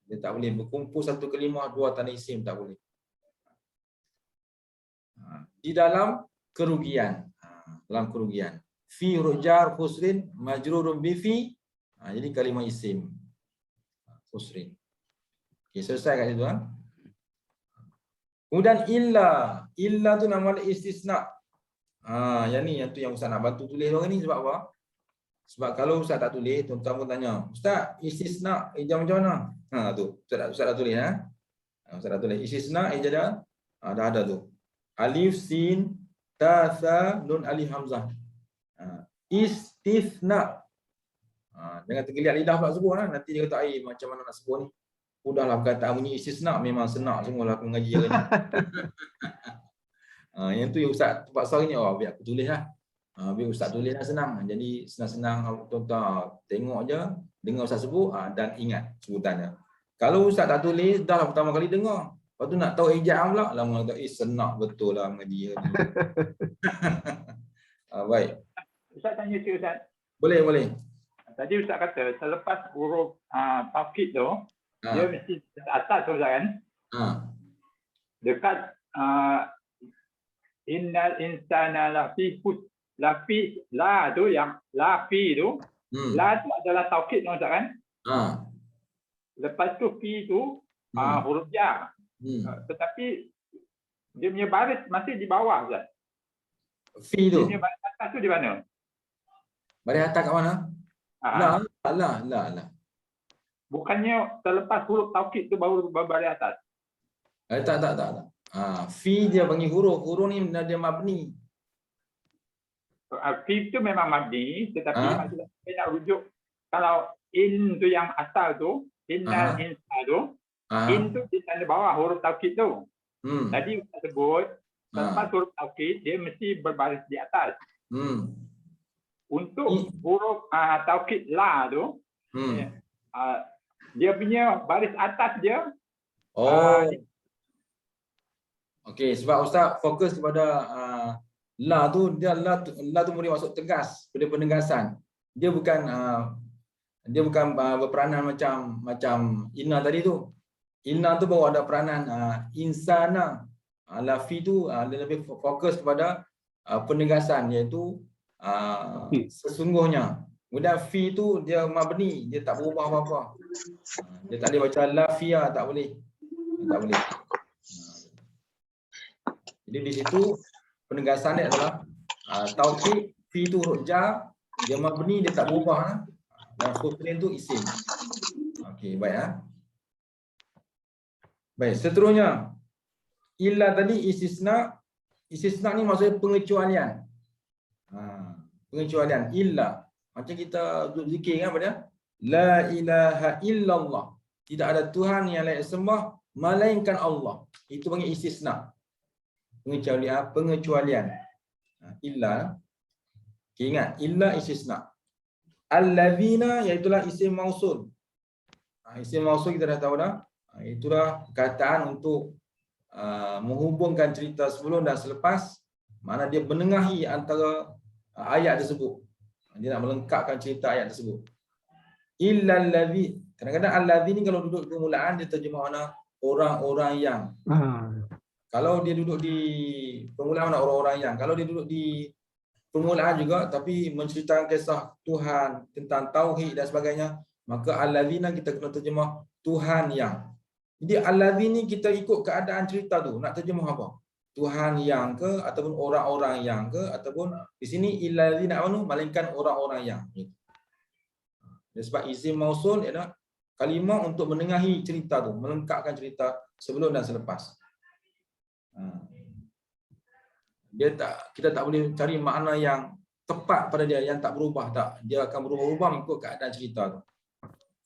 Dia tak boleh berkumpul satu kalimah dua tanda isim, tak boleh. Di dalam kerugian. Dalam kerugian. Fi rujar khusrin majrurun bi fi. Jadi kalimah isim. Khusrin. Okey, selesai kat situ. Kemudian illa. Illa tu nama istisna. Yang tu yang Ustaz nak bantu tulis orang ni sebab apa? Sebab kalau Ustaz tak tulis, tuan-tuan pun tanya, Ustaz, istisna ejaan macam mana? Tu. Ustaz dah tulis Ustaz dah tulis. Istisna ejaan dah ada tu. Alif sin ta tha nun alif hamzah. Istisna. Jangan tergeliat lidah pula sebut nanti dia kata macam mana nak sebut ni. Udahlah perkataan bunyi istisna memang senak semualah aku mengaji hari ni. Yang tu yang Ustaz terpaksa ni, biar aku tulis lah. Biar Ustaz tulis lah senang. Jadi senang-senang tuan-tuan tengok je, dengar Ustaz sebut dan ingat sebutannya. Kalau Ustaz tak tulis, dah lah pertama kali dengar. Lepas tu nak tahu ejaan pula, lama kata, senak betul lah mengaji. Baik.
Ustaz tanya sikit Ustaz.
Boleh.
Tadi Ustaz kata selepas huruf taukid tu, dia mesti atas tu Ustaz kan? Dekat innal insana lafi la tu yang lafi tu, la tu adalah taukid tu Ustaz kan? Lepas tu fi tu huruf jar. Tetapi dia punya baris masih di bawah Ustaz.
Fi tu.
Dia punya baris atas tu di mana?
Baris atas kat mana? La.
Bukannya terlepas huruf taukid tu baru baris atas.
Tak. Fi dia panggil huruf. Huruf ni dia mabni.
Fi tu memang mabni, tetapi maksudnya saya nak rujuk kalau in tu yang asal tu, innal insa tu, in tu di sana bawah huruf taukid tu. Tadi Ustaz sebut selepas huruf taukid dia mesti berbaris di atas. Untuk huruf taukid la tu, dia punya baris atas dia.
Okey, sebab Ustaz fokus kepada la tu, la tu boleh masuk tegas pada penegasan. Dia bukan berperanan macam inna tadi tu. Inna tu baru ada peranan insana. Lafi tu dia lebih fokus kepada penegasan, iaitu sesungguhnya. Kemudian fi tu dia mabni, dia tak berubah apa-apa. Dia tak boleh baca lafia, tak boleh. Jadi di situ penegasan dia adalah taukid, fi tu huruf jar, dia mabni, dia tak berubah. Dan huruf tu isim. Okey, baik. Baik, seterusnya illa tadi istisna. Istisna ni maksudnya pengecualian. Pengecualian illa. Macam kita zikir kan pada la ilaha illallah. Tidak ada Tuhan yang layak sembah melainkan Allah. Itu panggil istisna. Pengecualian. Illa. Okay, ingat, illa istisna. Allazina iaitulah isim mausul. Isim mausul kita dah tahu dah. Itulah perkataan untuk menghubungkan cerita sebelum dan selepas. Mana dia menengahi antara ayat tersebut. Dia nak melengkapkan cerita ayat tersebut. Illa allazi. Kadang-kadang allazi ni kalau duduk di permulaan dia terjemah mana orang-orang yang. Kalau dia duduk di permulaan mana orang-orang yang. Kalau dia duduk di permulaan juga tapi menceritakan kisah Tuhan tentang tauhid dan sebagainya, maka allazina kita kena terjemah Tuhan yang. Jadi allazi ni kita ikut keadaan cerita tu nak terjemah apa? Tuhan yang ke ataupun orang-orang yang ke ataupun di sini illallazina amanu melainkan orang-orang yang. Sebab isim mausul ialah kalimah untuk menengahi cerita tu, melengkapkan cerita sebelum dan selepas. Kita tak boleh cari makna yang tepat pada dia, yang tak berubah, tak. Dia akan berubah-ubah mengikut keadaan cerita tu.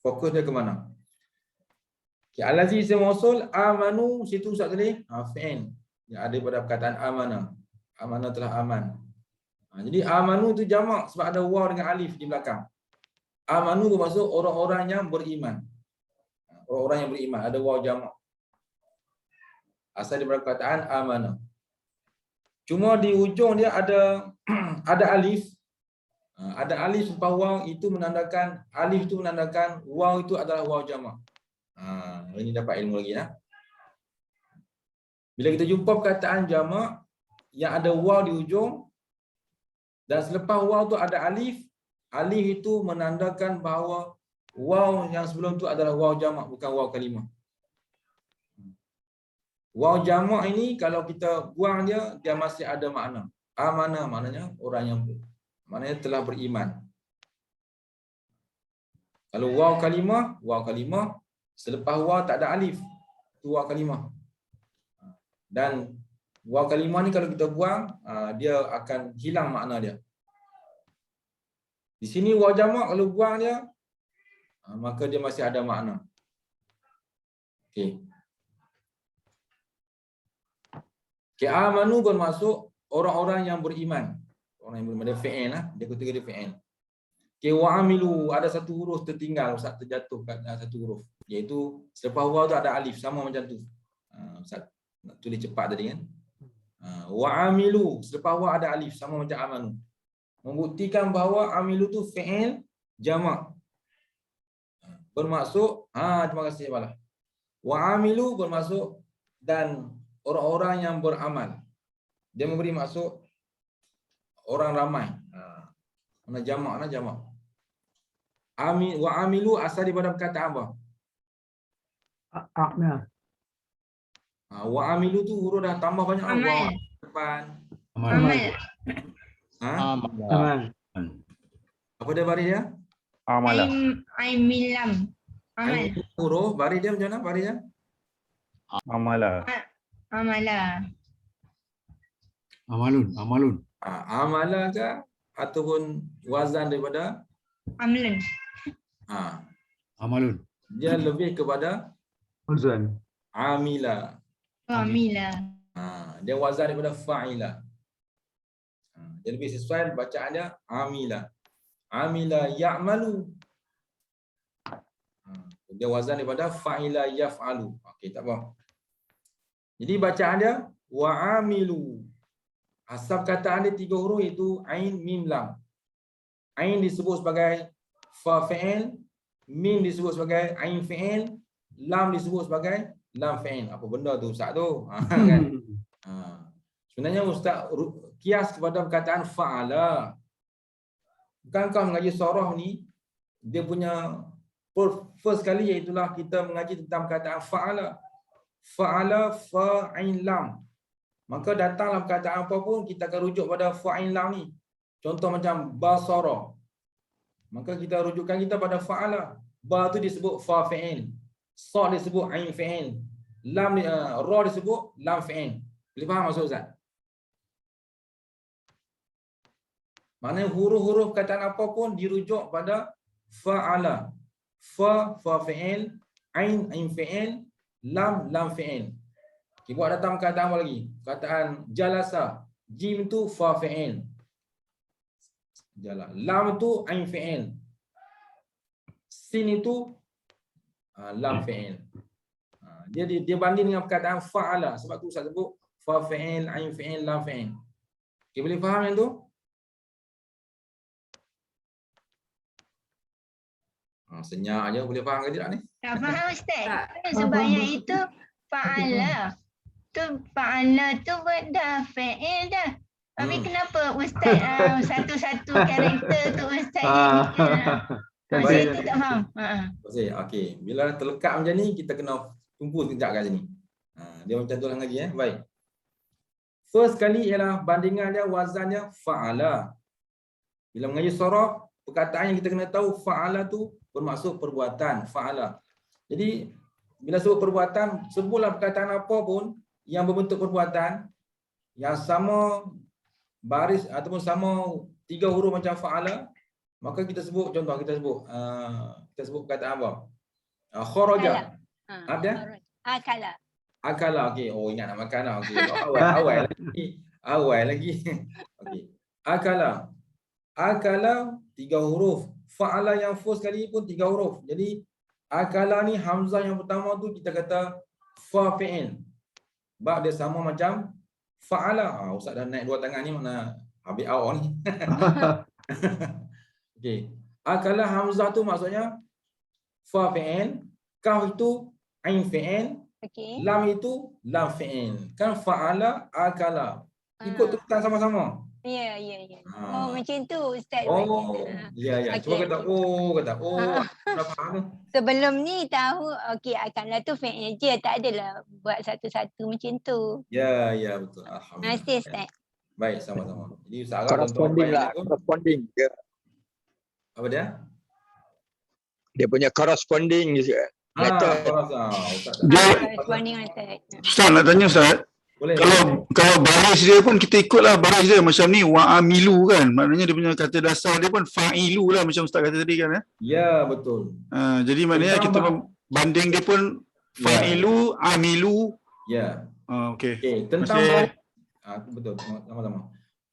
Fokus dia ke mana? Okay, allazi isim mausul, amanu situ Ustaz tadi, fi'il. Yang ada pada perkataan amana. Amana telah aman. Jadi amanu tu jamak sebab ada waw dengan alif di belakang. Amanu bermaksud orang-orang yang beriman. Orang-orang yang beriman, ada waw jamak. Asal daripada perkataan amana. Cuma di ujung dia ada alif. Ada alif selepas waw itu menandakan, alif itu menandakan waw itu adalah waw jamak. Ini dapat ilmu lagi ya. Bila kita jumpa perkataan jamak yang ada waw di ujung dan selepas waw tu ada alif, alif itu menandakan bahawa waw yang sebelum tu adalah waw jamak, bukan waw kalimah. Waw jamak ini kalau kita buang dia, dia masih ada makna. Amanah maknanya orang yang maknanya telah beriman. Kalau waw kalimah selepas waw tak ada alif, itu waw kalimah. Dan waw kalimah ni kalau kita buang, dia akan hilang makna dia. Di sini waw jamak kalau buang dia, maka dia masih ada makna. Okey. Okay, amanu bermaksud orang-orang yang beriman. Orang yang beriman, dia fi'il lah. Dia ketiga dia fi'il. Okay, wa'amilu, ada satu huruf tertinggal, Ustaz terjatuh kat satu huruf. Iaitu selepas waw tu ada alif, sama macam tu. Ustaz nak tulis cepat tadi kan. Wa'amilu, selepas waw ada alif, sama macam amanu. Membuktikan bahawa amilu tu fi'il jamak. Bermaksud, terima kasih Malah. Wa'amilu bermaksud dan orang-orang yang beramal. Dia memberi maksud orang ramai. Mana jamak, mana jamak. Wa'amilu asal daripada perkataan apa? Wa'amilu tu huruf dah tambah banyak
Amal.
depan.
Amal.
Amal.
Apa dia baris dia?
Amalah.
Aimilam. Amal.
Huruf baris dia macam mana baris dia?
Amalah.
Amala.
Amalun.
Amalah ke ataupun wazan daripada
Amlan.
Amalun.
dia lebih kepada
Uzan.
amila.
Amila.
Dia wazan daripada fa'ila. Dia lebih sesuai bacaan dia amila. Amila ya'malu. Dia wazan daripada fa'ila yaf'alu. Okey, tak apa. Jadi bacaan dia wa'amilu. Asal kataan dia 3 huruf itu ain mim lam. Ain disebut sebagai fa fi'il, mim disebut sebagai ain fi'il, lam disebut sebagai lam fi'il. Apa benda tu Ustaz tu? Kan? Sebenarnya Ustaz kias kepada perkataan fa'ala. Bukankah mengaji surah ni dia punya first kali iaitulah kita mengaji tentang perkataan fa'ala. Fa'ala fa'in lam. Maka datanglah perkataan apa pun kita akan rujuk pada fa'in lam ni. Contoh macam basara. Maka kita rujukkan kita pada fa'ala. Ba tu disebut fa fi'il. Sa disebut ain fi'il. Lam ra disebut lam fi'il. Boleh faham maksud Ustaz? Maknanya huruf-huruf perkataan apa pun dirujuk pada fa'ala. Fa fi'il, ain fi'il, lam fi'il. Okay, buat datang perkataan apa lagi? Perkataan jalasa. Jim tu fa fi'il. Jala. Lam tu ain fi'il. Sin itu lam fi'il. Dia banding dengan perkataan fa'ala. Sebab tu saya sebut fa fi'il, ain fi'il, lam fi'il. Okay, boleh faham yang tu? Senyap aja, boleh faham ke tidak ni?
Tak faham Ustaz. Sebab yang itu fa'ala. Tu fa'ala tu dah fi'il dah. Tapi kenapa Ustaz satu-satu karakter tu Ustaz saya tu tak faham.
Okey, bila terlekat macam ni kita kena tumpu sekejap kat sini. Dia macam tu lah ngaji Baik. First kali ialah bandingan dia wazan dia fa'ala. Bila mengaji surah, perkataan yang kita kena tahu fa'ala tu bermaksud perbuatan, fa'ala. Jadi bila sebut perbuatan, sebutlah perkataan apa pun yang berbentuk perbuatan yang sama baris ataupun sama 3 huruf macam fa'ala, maka kita sebut contoh kita sebut perkataan apa? Kharaja. Ada? Akala. Okey. Oh, ingat nak makan lah. Okey. Awal lagi. Okey. Akala 3 huruf. Fa'ala yang first kali pun 3 huruf. Jadi akala ni hamzah yang pertama tu kita kata fa fi'il. Bab dia sama macam fa'ala. Ustaz dah naik 2 tangan ni mana habis awal ni. Okey. Akala hamzah tu maksudnya fa fi'il, kaf itu ain fi'il, lam itu lam fi'il. Kan fa'ala akala. Ikut tulisan sama-sama.
Ya. Oh macam tu Ustaz.
Ya. Cuba kata dah faham.
Sebelum ni tahu akala tu fi'il je, tak adalah buat satu-satu macam tu.
Ya betul.
Terima
Alhamdulillah.
kasih Ustaz.
Baik, sama-sama. Jadi Ustaz
Corresponding lah. Corresponding.
Apa dia?
Dia punya corresponding je.
Corresponding Ustaz.
Ustaz nak tanya Ustaz.
Boleh.
Kalau baris dia pun kita ikutlah baris dia macam ni wa'amilu kan. Maknanya dia punya kata dasar dia pun fa'ilu lah macam Ustaz kata tadi kan.
Ya, betul.
Jadi maknanya kita banding dia pun fa'ilu, amilu.
Ya.
Okey.
Tentang Betul, sama-sama.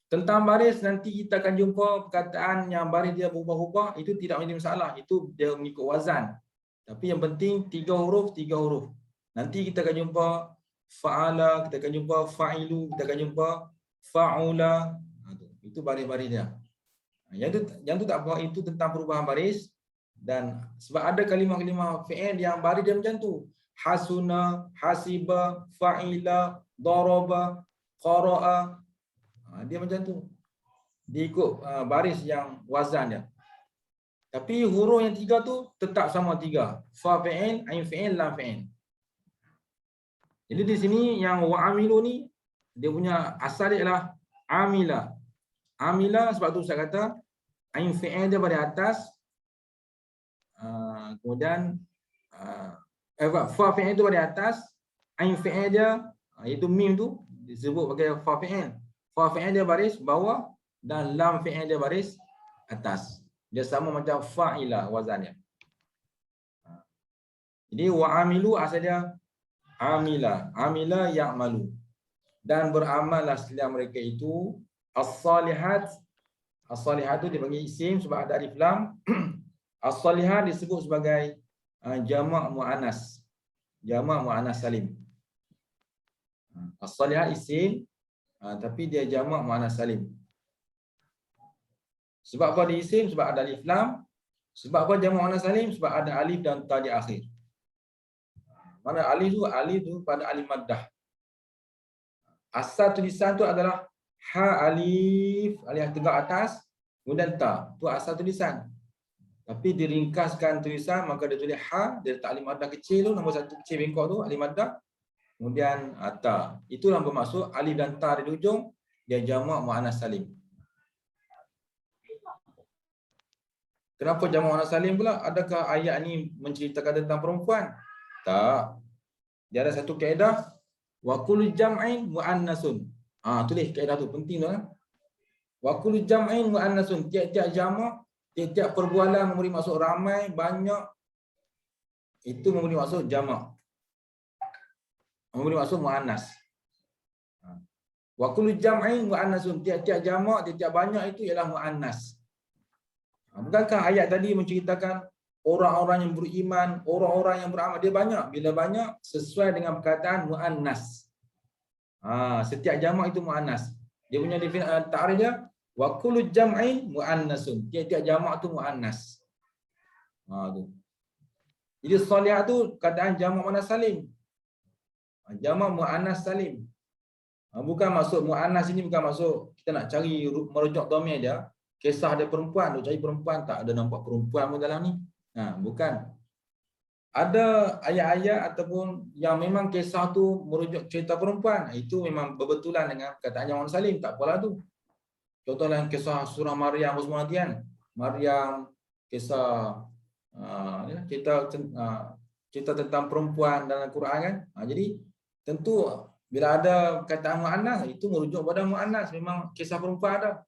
Tentang baris nanti kita akan jumpa perkataan yang baris dia berubah-ubah, itu tidak menjadi masalah, itu dia mengikut wazan. Tapi yang penting 3 huruf. Nanti kita akan jumpa fa'ala, kita akan jumpa fa'ilu, kita akan jumpa fa'ula. Itu baris-baris dia. Yang tu tak apa, itu tentang perubahan baris. Dan sebab ada kalimah-kalimah fi'il yang baris dia macam tu. Hasuna, hasiba, fa'ila, daraba, qara'a. Dia macam tu. Dia ikut baris yang wazan dia. Tapi huruf yang 3 tu tetap sama 3. Fa fi'il, ain fi'il, lam fi'il. Jadi di sini yang wa'amilu ni dia punya asal dia adalah amila. Amila sebab tu saya kata ain fi'il dia pada atas. Kemudian fa fi'il tu pada atas, ain fi'il dia iaitu mim tu disebut sebagai fa fi'il. Fa fi'il dia baris bawah dan lam fi'il dia baris atas. Dia sama macam fa'ila wazannya. Jadi wa'amilu asal dia amila ya'malu. Dan beramallah sekalian mereka itu as-salihat. As-salihat itu dipanggil isim sebab ada alif lam. As-salihat disebut sebagai jamak muannas. Jamak muannas salim. As-salihat isim tapi dia jamak muannas salim. Sebab apa dia isim? Sebab ada alif lam. Sebab apa jamak muannas salim? Sebab ada alif dan ta di akhir. Mana alif tu pada alif maddah. Asal tulisan tu adalah ha alif tegak atas, kemudian ta. Tu asal tulisan. Tapi diringkaskan tulisan, maka dia tulis ha, dia letak alif maddah kecil tu, nombor 1 kecil bengkok tu, alif maddah. Kemudian ta. Itulah bermaksud alif dan ta di ujung, dia jamak muannas salim. Kenapa jamak muannas salim pula? Adakah ayat ni menceritakan tentang perempuan? Tak. Dia ada satu kaedah, wa kullu jam'in muannasun. Tulis kaedah tu, penting tu kan. Wa kullu jam'in muannasun. Tiap-tiap jamak, tiap-tiap perbualan memberi maksud ramai, banyak, itu memberi maksud jamak. Memberi maksud muannas. Wa kullu jam'in muannasun. Tiap-tiap jamak, tiap-tiap banyak itu ialah muannas. Bukankah ayat tadi menceritakan orang-orang yang beriman, orang-orang yang beramal, dia banyak. Bila banyak, sesuai dengan perkataan muannas. Setiap jamak itu muannas. Dia punya ta'rif dia, wa kullu jam'in muannasun. Tiap-tiap jamak tu muannas. Tu. Jadi salihah tu kataan jamak muannas salim. Jamak muannas salim. Bukan maksud muannas ini, bukan maksud kita nak cari merujuk dhamir dia. Kisah dia perempuan, tu cari perempuan, tak ada nampak perempuan pun dalam ni. Bukan. Ada ayat-ayat ataupun yang memang kisah tu merujuk cerita perempuan, itu memang berbetulan dengan kataan jamak salim, tak apalah tu. Contohnya kisah surah Maryam Usmatian. Maryam, kisah cerita tentang perempuan dalam Quran kan. Jadi tentu bila ada kataan muannas, itu merujuk pada muannas, memang kisah perempuan ada.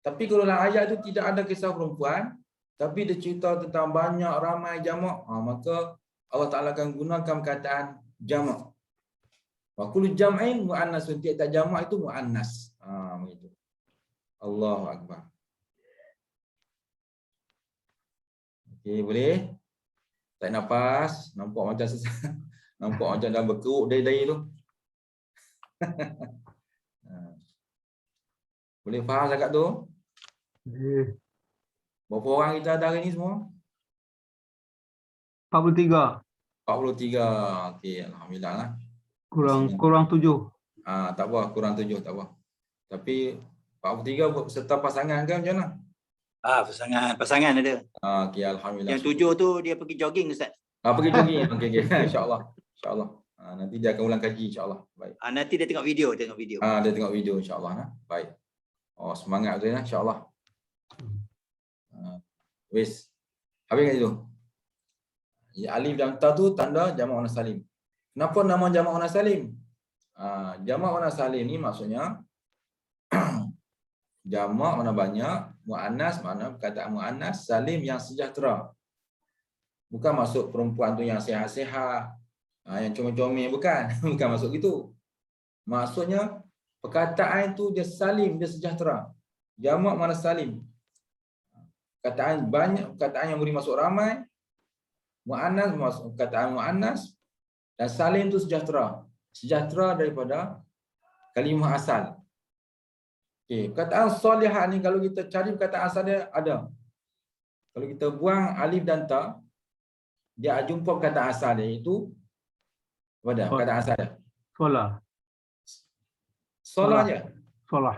Tapi kalau dalam ayat itu tidak ada kisah perempuan, tapi dia cerita tentang banyak, ramai, jamak, maka Allah Ta'ala akan gunakan perkataan jamak. Wa kullu jam'in muannasun. Tiap-tiap jamak itu muannas. Begitu. Allahu Akbar. Okey, boleh? Tarik nafas. Nampak macam nampak macam dah berkeruk dari tu. Boleh faham cakap tu? Berapa orang kita ada hari ni semua?
43.
43. Okey, alhamdulillah lah.
Kurang 7.
Tak apa, kurang 7 tak apa. Tapi 43 serta pasangan ke macam mana?
Pasangan ada.
Okey, alhamdulillah.
Yang 7 tu dia pergi jogging Ustaz.
Pergi jogging. Okey. Insya-Allah. Nanti dia akan ulang kaji insya-Allah. Baik.
Nanti dia tengok video.
Dia tengok video insya-Allah. Baik. Semangat betul insya-Allah. Wis. Habis kat situ. Alif dan ta tu tanda jamak muannas salim. Kenapa nama jamak muannas salim? Jamak muannas salim ni maksudnya jamak mana banyak, muannas mana perkataan muannas, salim yang sejahtera. Bukan maksud perempuan tu yang sihat-sihat, yang comel-comel, bukan. Bukan maksud gitu. Maksudnya Perkataan itu dia salim, dia sejahtera. Jamak mana salim. Perkataan banyak, perkataan yang boleh masuk ramai. Mu'annas masuk perkataan mu'annas. Dan salim itu sejahtera. Sejahtera daripada kalimah asal. Okey, perkataan salihah ni kalau kita cari perkataan asal dia ada. Kalau kita buang alif dan ta, dia jumpa perkataan asal dia iaitu apa dah? Perkataan asal dia.
Solah.
Solah je.
Solah.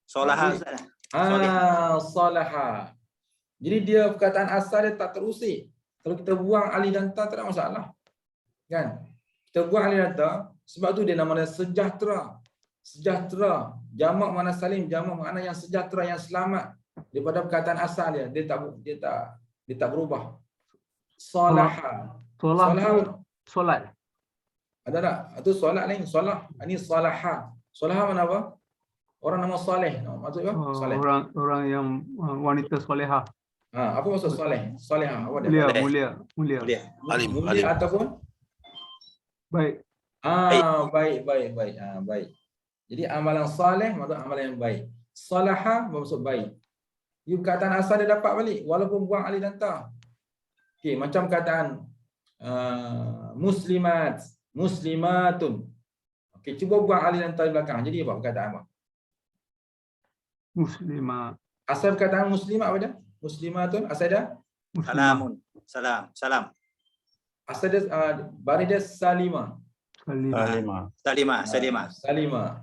Solah Ustaz.
Salaha. Jadi dia perkataan asal dia tak terusik. Kalau kita buang alif dan ta tak ada masalah. Kan? Kita buang alif dan ta sebab tu dia nama dia sejahtera. Sejahtera. Jamak mana salim, jamak mana yang sejahtera, yang selamat daripada perkataan asal dia. Dia tak berubah. Salaha.
Solah
Solah.
tu solat.
Ada tak? Itu solat lain. Solah. Ini salaha. Salaha mana apa? Orang nama soleh. Maksud apa? Soleh.
Orang yang wanita solehah.
Apa maksud soleh? Solehah. Apa dia?
Mulia.
Alim.
Mulia ataupun?
Baik.
Baik. Baik. Jadi amalan soleh maksud amalan yang baik. Salaha maksud baik. You perkataan asal dia dapat balik walaupun buang alif dan ta. Okey, macam perkataan muslimat, muslimatun. Okey, cuba buang alif dan ta di belakang. Jadi apa perkataan apa?
Muslimah.
Asal perkataan muslimat apa dia? Muslimatun asal dia?
Salamun. Salam.
Asal dia baris dia salima.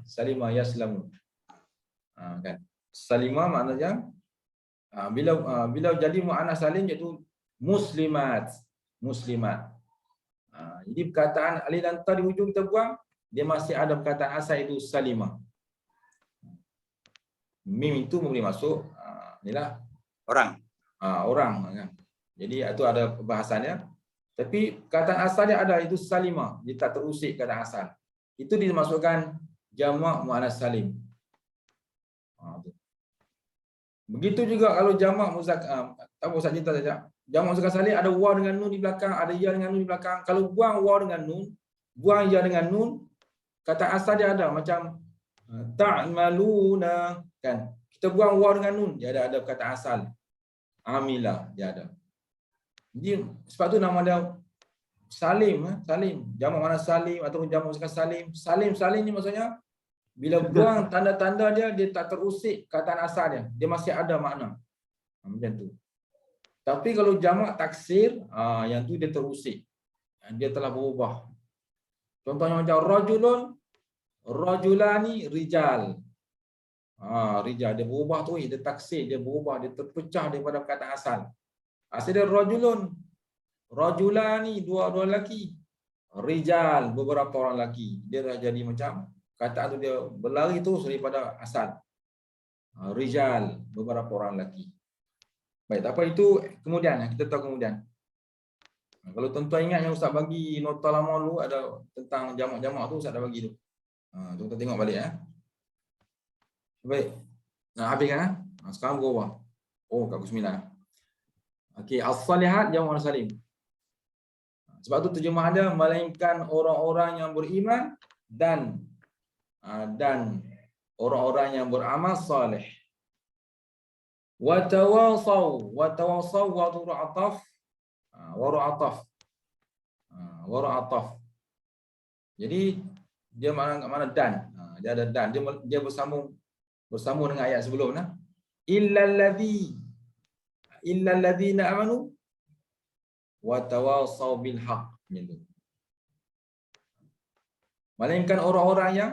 Salima yaslamu. Kan. Salima maknanya bila jadi muannas salim iaitu muslimat. Jadi perkataan alif dan ta di hujung kita buang, dia masih ada perkataan asal itu salima. Mim itu boleh masuk inilah
Orang.
orang kan. Jadi itu ada bahasannya. Tapi perkataan asal dia ada itu salima, dia tak terusik perkataan asal. Itu dimasukkan jamak muannas salim. Begitu juga kalau jamak muzakkar, tak apa Ustaz cerita saja. Jamak muzakkar salim ada waw dengan nun di belakang, ada ya dengan nun di belakang. Kalau buang waw dengan nun, buang ya dengan nun, kata asal dia ada macam ta'maluna kan. Kita buang waw dengan nun, dia ada perkataan asal. Amila dia ada. Jadi sebab tu nama dia salim, jamak mana salim ataupun jamak muzakkar salim. Salim ni maksudnya bila buang tanda-tanda dia tak terusik kataan asal dia. Dia masih ada makna. Macam tu. Tapi kalau jamak taksir, yang tu dia terusik. Dia telah berubah. Contohnya macam rajulun, rajulani, rijal. Rijal dia berubah tu, dia taksir, dia berubah, dia terpecah daripada perkataan asal. Asal dia rajulun, rajulani, dua lelaki. Rijal, beberapa orang lelaki. Dia dah jadi macam kataan tu dia berlari terus daripada asal. Rijal, beberapa orang lelaki. Baik, tak apa itu kemudian, kita tahu kemudian. Kalau tuan-tuan ingat yang Ustaz bagi nota lama dulu ada tentang jamak-jamak tu Ustaz dah bagi tu. Tuan-tuan tengok balik ya. Baik. Habiskan sekarang ke bawah. Kat pukul 9. Okey, as-salihat jamak muannas salim. Sebab tu terjemahan dia melainkan orang-orang yang beriman dan orang-orang yang beramal soleh. Wa tawasaw wa ru'ataf. Jadi dia mana dan. Dia ada dan. Dia bersambung dengan ayat sebelum nah. Illal ladzina amanu wa tawasaw bil haqq. Melainkan orang-orang yang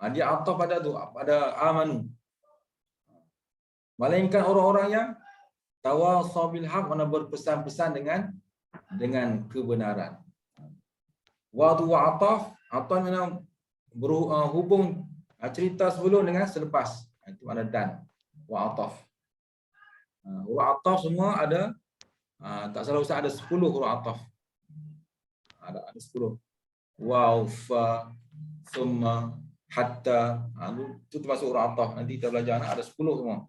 dia ataf pada amanu. Melainkan orang-orang yang tawasaw bil haqq, mana berpesan-pesan dengan kebenaran. Wa ataf mana berhubung cerita sebelum dengan selepas. Itu mana dan wa ataf. Huruf ataf semua ada, tak salah Ustaz ada 10 huruf ataf. Ada 10. Waw, fa, thumma, hatta. Itu termasuk huruf ataf. Nanti kita belajar ada 10 semua.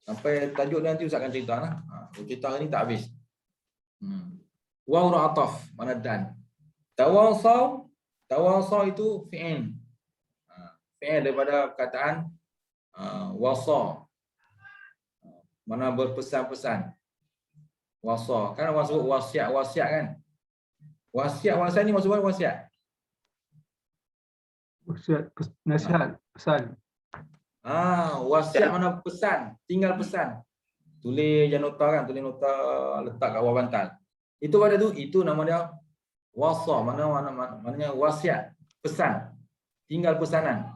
Sampai tajuk nanti Ustaz akan cerita nah. Cerita hari ni tak habis. Waw huruf ataf, mana dan. Tawasaw itu fi'il. fi'il daripada perkataan wasa. Mana berpesan-pesan. Wasa. Kan orang sebut wasiat kan? Wasiat ni maksud apa wasiat?
Wasiat, nasihat, pesan.
Wasiat mana pesan, tinggal pesan. Tulis je nota kan, tulis nota letak kat bawah bantal. Itu pada tu, itu nama dia wasa, maknanya wasiat, pesan. Tinggal pesanan.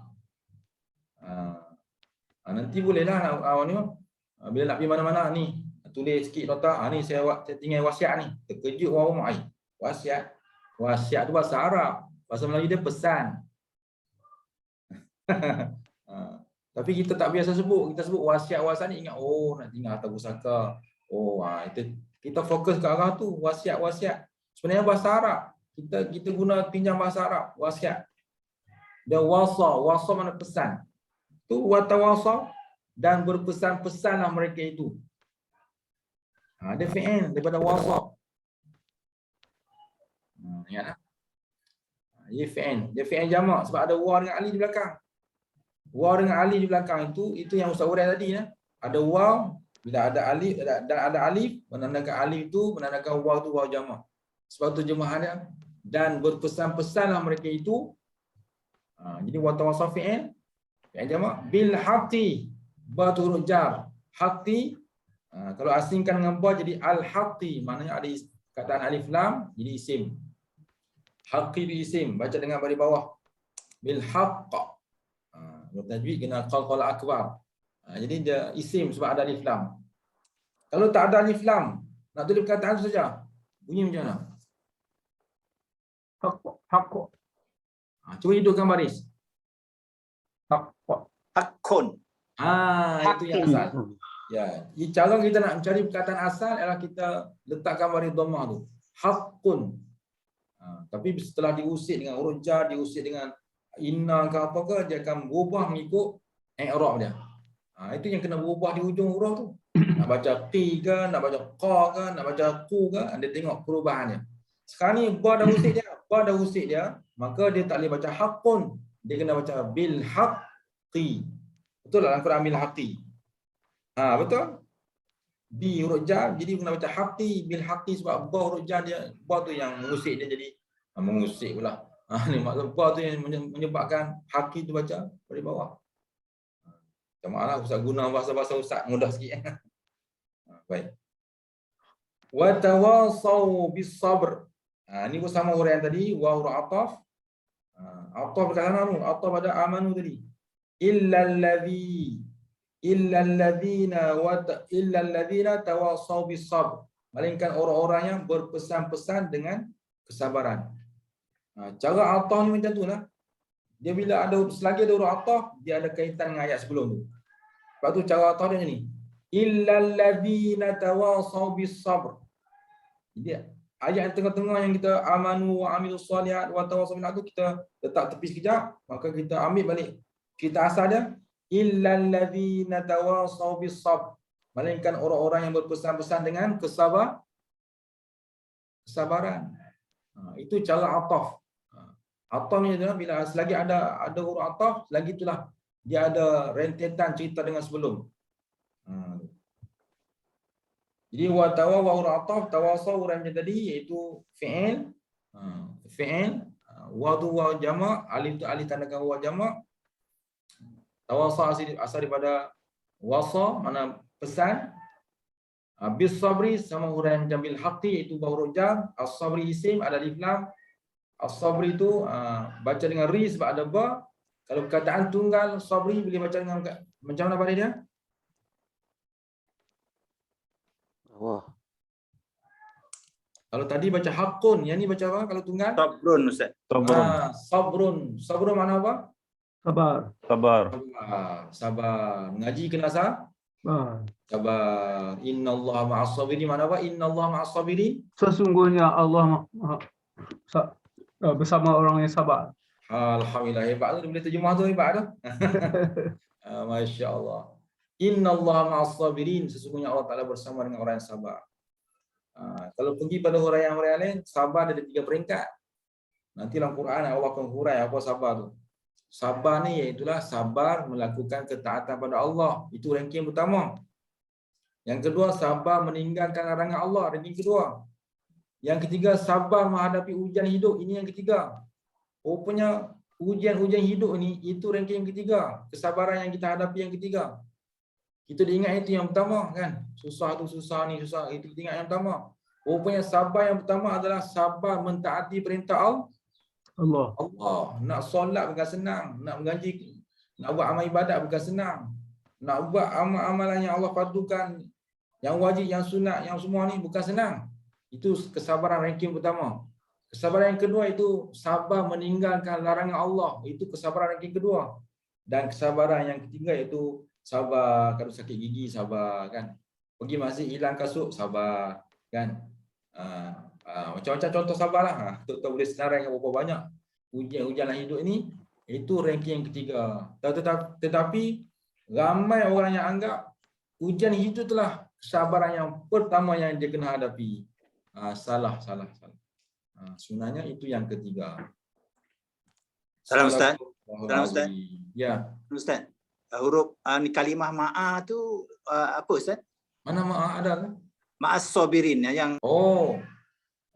Nanti bolehlah awak ni bila nak pergi mana-mana ni, tulis sikit nota, ni saya tinggal wasiat ni. Terkejut orang rumah, wasiat. Wasiat tu bahasa Arab. Bahasa Melayu dia pesan. Tapi kita tak biasa sebut. Kita sebut wasiat ni ingat nak tinggal harta pusaka. Itu kita fokus ke arah tu, wasiat. Sebenarnya bahasa Arab. Kita guna pinjam bahasa Arab, wasiat. Dan wasa mana pesan. Tu watawasa dan berpesan-pesanlah mereka itu. Dia fi'il daripada wasa. Ingatlah. Dia fi'il jamak sebab ada wa dengan alif di belakang. Wa dengan alif di belakang itu yang Ustaz urai tadi ya. Ada waw, bila ada alif dan ada alif, menandakan alif itu menandakan waw tu waw jamak. Sebab tu jemaahnya dan berpesan-pesanlah mereka itu. Jadi wa tawassaw fi'il jamak bil haqqi, ba tu huruf jar. Haqqi kalau asingkan dengan ba jadi al haqqi, maknanya ada kataan alif lam jadi isim. Haqqi itu isim, baca dengan baris bawah. Bil haqq. Tajwid kena qalqalah akbar. Jadi dia isim sebab ada alif lam. Kalau tak ada alif lam, nak tulis perkataan tu saja. Bunyi macam mana?
Haqq.
Cuba hidupkan baris.
Hakun.
Itu yang asal. Ya, cara kita nak mencari perkataan asal ialah kita letakkan baris dhammah tu. Haqqun. Tapi setelah diusik dengan huruf jar, diusik dengan inna ke apa ke, dia akan berubah mengikut i'rab dia. Itu yang kena berubah di hujung huruf tu. Nak baca qi ke, nak baca qa ke, nak baca qu ke, dia tengok perubahannya. Sekarang ni ba dah usik dia, maka dia tak boleh baca haqqun, dia kena baca bil haqqi. Betul tak dalam Quran bil haqqi? Betul? Bi huruf jar jadi kena baca haqqi bil haqqi sebab ba huruf jar dia, ba tu yang mengusik dia jadi mengusik pula. Ni maksud ba tu yang menyebabkan haqqi tu baca dari bawah. Maaflah Ustaz guna bahasa-bahasa Ustaz mudah sikit. Baik. Wa tawasaw bis sabr. Ni pun sama huraian tadi, wa huruf ataf. Ataf berkata ataf pada amanu tadi. Illa alladzina tawasaw bis sabr. Melainkan orang-orang yang berpesan-pesan dengan kesabaran. Cara ataf ni macam tu lah. Dia bila ada selagi ada huruf ataf, dia ada kaitan dengan ayat sebelum tu. Sebab tu cara ataf dia macam ni. Illal ladzina tawasaw bis sabr. Jadi ayat tengah-tengah yang kita amanu wa amilus solihat wa tawasaw bil haqq kita letak tepi sekejap, maka kita ambil balik kita asal dia illal ladzina tawasaw bis sabr. Melainkan orang-orang yang berpesan-pesan dengan kesabaran. Itu cara ataf. Ataf ni adalah bila selagi ada huruf ataf, selagi itulah dia ada rentetan cerita dengan sebelum. Jadi wa huruf ataf, tawasaw huruf macam tadi iaitu fi'il. Wa tu wa jamak, alif tu alif tandakan wa jamak. Tawasaw asal daripada wasa, mana pesan. Bis sabri sama huruf macam bil haqqi iaitu huruf jar, as-sabri isim ada alif lam. As-sabri itu baca dengan ri sebab ada ba. Kalau perkataan tunggal sabri boleh baca dengan macam mana baris dia? Kalau tadi baca haqqun, yang ni baca apa kalau tunggal?
Sabrun Ustaz.
Sabrun mana apa? Sabar. Ngaji kena sabar. Innallaha ma'as sabirin mana apa? Innallaha ma'as sabirin.
Sesungguhnya Allah bersama orang yang sabar.
Alhamdulillah, hebat tu boleh terjemah tu, hebat tu. Masya-Allah. Innallaha ma'as sabirin, sesungguhnya Allah Taala bersama dengan orang yang sabar. Kalau pergi pada huraian lain, sabar ada 3 peringkat. Nanti dalam Quran Allah akan hurai apa sabar tu. Sabar ni iaitulah sabar melakukan ketaatan pada Allah. Itu ranking pertama. Yang kedua, sabar meninggalkan larangan Allah. Ranking kedua. Yang ketiga, sabar menghadapi ujian hidup. Ini yang ketiga. Rupanya ujian-ujian hidup ni itu ranking yang ketiga. Kesabaran yang kita hadapi yang ketiga. Kita diingat itu yang pertama kan. Susah tu susah ni susah. Itu kita ingat yang pertama. Rupanya sabar yang pertama adalah sabar mentaati perintah Allah. Nak solat bukan senang, nak mengaji, nak buat amal ibadat bukan senang. Nak buat amal-amalan yang Allah fardukan, yang wajib, yang sunat, yang semua ni bukan senang. Itu kesabaran ranking pertama. Kesabaran yang kedua itu sabar meninggalkan larangan Allah. Itu kesabaran ranking kedua. Dan kesabaran yang ketiga itu sabar kalau sakit gigi, sabar kan. Pergi masjid hilang kasut, sabar kan. Macam-macam contoh sabarlah. Untuk boleh senarai berapa banyak ujian-ujian hidup ini, itu ranking yang ketiga. Tetapi ramai orang yang anggap ujian hidup itulah kesabaran yang pertama yang dia kena hadapi. Salah. Sebenarnya itu yang ketiga.
Salam Ustaz. Salam Ustaz.
Ya.
Ustaz. Huruf ni kalimah ma'a tu apa Ustaz?
Mana ma'a ada kan?
Ma'as sabirin yang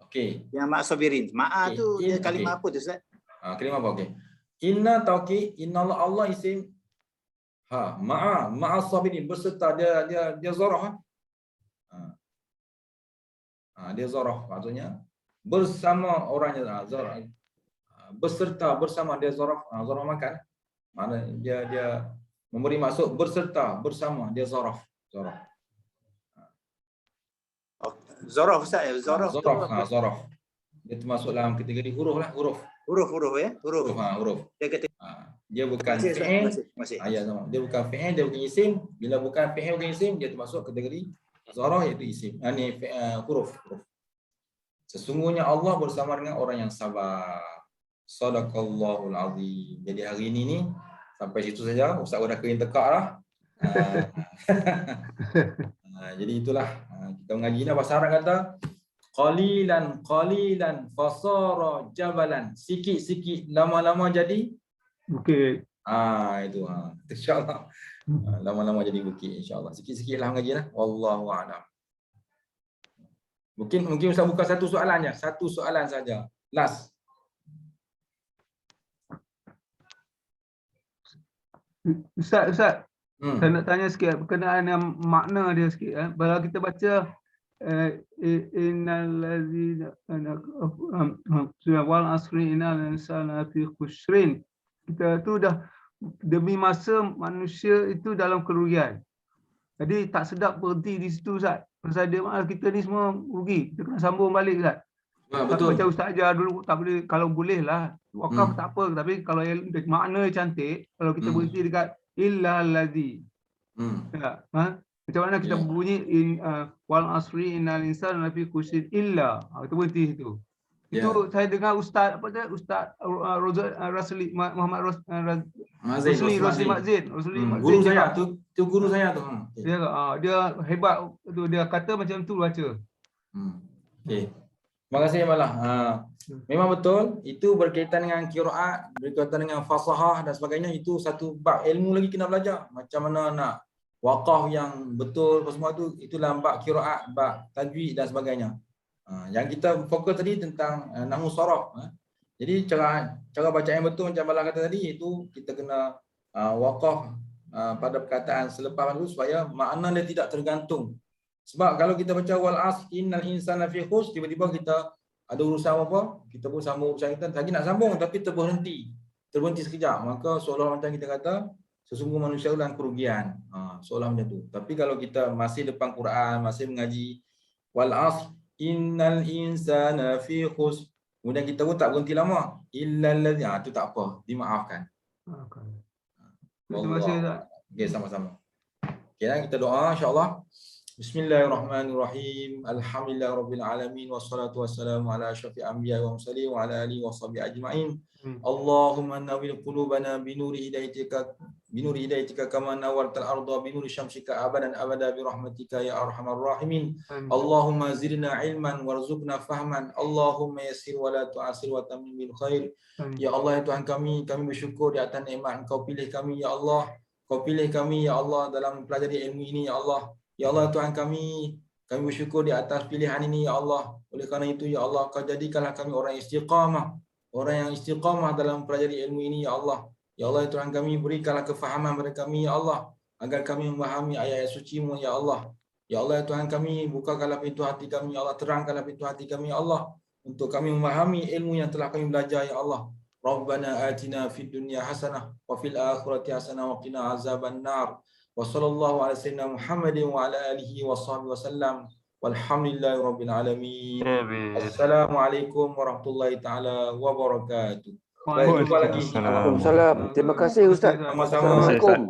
okey.
Yang ma'as sabirin. Ma'a tu dia kalimah apa tu Ustaz?
Kalimah apa? Okey. Inna taukid, inna Allah isim ma'as sabirin berserta dia zarah. Dia zarah maksudnya bersama orangnya, zarah. Berserta bersama dia zarah, zarah makan. Mana dia memberi maksud berserta bersama dia zarah.
Zarah Ustaz ya, zarah.
Zarah. Dia termasuk dalam kategori huruf lah, huruf.
Huruf ya, huruf.
Dia kata dia bukan fi'il. Ya sama. Dia bukan fi'il, dia bukan isim. Bila bukan fi'il bukan isim, dia termasuk kategori zarah iaitu isim. Ni huruf. Sesungguhnya Allah bersama dengan orang yang sabar. Sadaqallahul azim. Jadi hari ini ni sampai situ saja. Ustaz dah kering tekak lah. Jadi itulah kita mengaji ni bahasa Arab kata qalilan fasara jabalan. Sikit-sikit lama-lama jadi
bukit.
Itu insyaallah. Lama-lama jadi bukit insyaallah. Sikit-sikitlah mengaji lah. Wallahu a'lam. Mungkin Ustaz buka satu soalan je. Satu soalan saja. Last.
Ustaz, saya nak tanya sikit berkenaan dengan makna dia sikit. Kalau kita baca innallazina wal asri innal insana fi khusrin. Kita tu dah demi masa manusia itu dalam kerugian. Jadi tak sedap berhenti di situ Ustaz. Pasal dia kita ni semua rugi. Kita kena sambung balik Ustaz.
Betul.
Macam Ustaz ajar dulu tak boleh, kalau boleh lah wakaf tak apa, tapi kalau makna cantik, kalau kita berhenti dekat illa allazi. Macam mana kita bunyi wal asri innal insana lafi khusr illa. Kita berhenti situ. Itu saya dengar Ustaz Ustaz Rasli Muhammad Rasli Mazin.
Guru saya tu guru saya tu.
Dia hebat tu, dia kata macam tu baca.
Okey. Terima kasih Malah. Memang betul itu berkaitan dengan qiraat, berkaitan dengan fasahah dan sebagainya. Itu satu bab ilmu lagi kena belajar. Macam mana nak waqaf yang betul semua tu, itulah bab qiraat, bab tajwid dan sebagainya. Yang kita fokus tadi tentang nahwu saraf. Jadi cara baca yang betul macam Malah kata tadi, itu kita kena waqaf pada perkataan selepas itu supaya makna dia tidak tergantung. Sebab kalau kita baca wal as innal insana fi khusr, tiba-tiba kita ada urusan apa, kita pun sambung urusan kita, lagi nak sambung tapi terberhenti sekejap, maka seolah macam kita kata sesungguhnya manusia dalam kerugian. Seolah macam tu. Tapi kalau kita masih depan Quran, masih mengaji wal as innal insana fi khusr, kemudian kita pun tak berhenti lama, illa allazi, tu tak apa, dimaafkan.
Terima kasih Ustaz.
Okey, sama-sama. Okey, kita doa insya-Allah. Bismillahirrahmanirrahim. Alhamdulillahirabbil alamin wassalatu wassalamu ala asyrafil anbiya'i wa mursalin wa ala alihi washabihi ajma'in. Allahumma nawwir qulubana binuri hidayatika kama nawwartal arda binuri syamsika abadan abada bi rahmatika ya arhamar rahimin. Allahumma zidna ilman warzuqna fahman. Allahumma yassir wa la tu'assir wa tammim bil khair. Ya Allah ya Tuhan kami bersyukur di atas nikmat Engkau pilih kami ya Allah. Kau pilih kami ya Allah dalam mempelajari ilmu ini ya Allah. Ya Allah Tuhan kami bersyukur di atas pilihan ini ya Allah. Oleh kerana itu ya Allah, Kau jadikanlah kami orang yang istiqamah dalam mempelajari ilmu ini ya Allah. Ya Allah Tuhan kami, berikanlah kefahaman kepada kami ya Allah, agar kami memahami ayat-ayat suci-Mu ya Allah. Ya Allah Tuhan kami, bukakanlah pintu hati kami ya Allah, terangkanlah pintu hati kami ya Allah, untuk kami memahami ilmu yang telah kami belajar ya Allah. Rabbana atina fid dunya hasanah wa fil akhirati hasanah wa qina azaban nar. Wa sallallahu ala sayyidina Muhammadin wa ala alihi wa sahbihi wasallam. Walhamdulillahi rabbil alamin. Assalamualaikum warahmatullahi taala wabarakatuh. Baik, jumpa lagi.
Waalaikumsalam. Terima kasih Ustaz.
Sama-sama.
Assalamualaikum.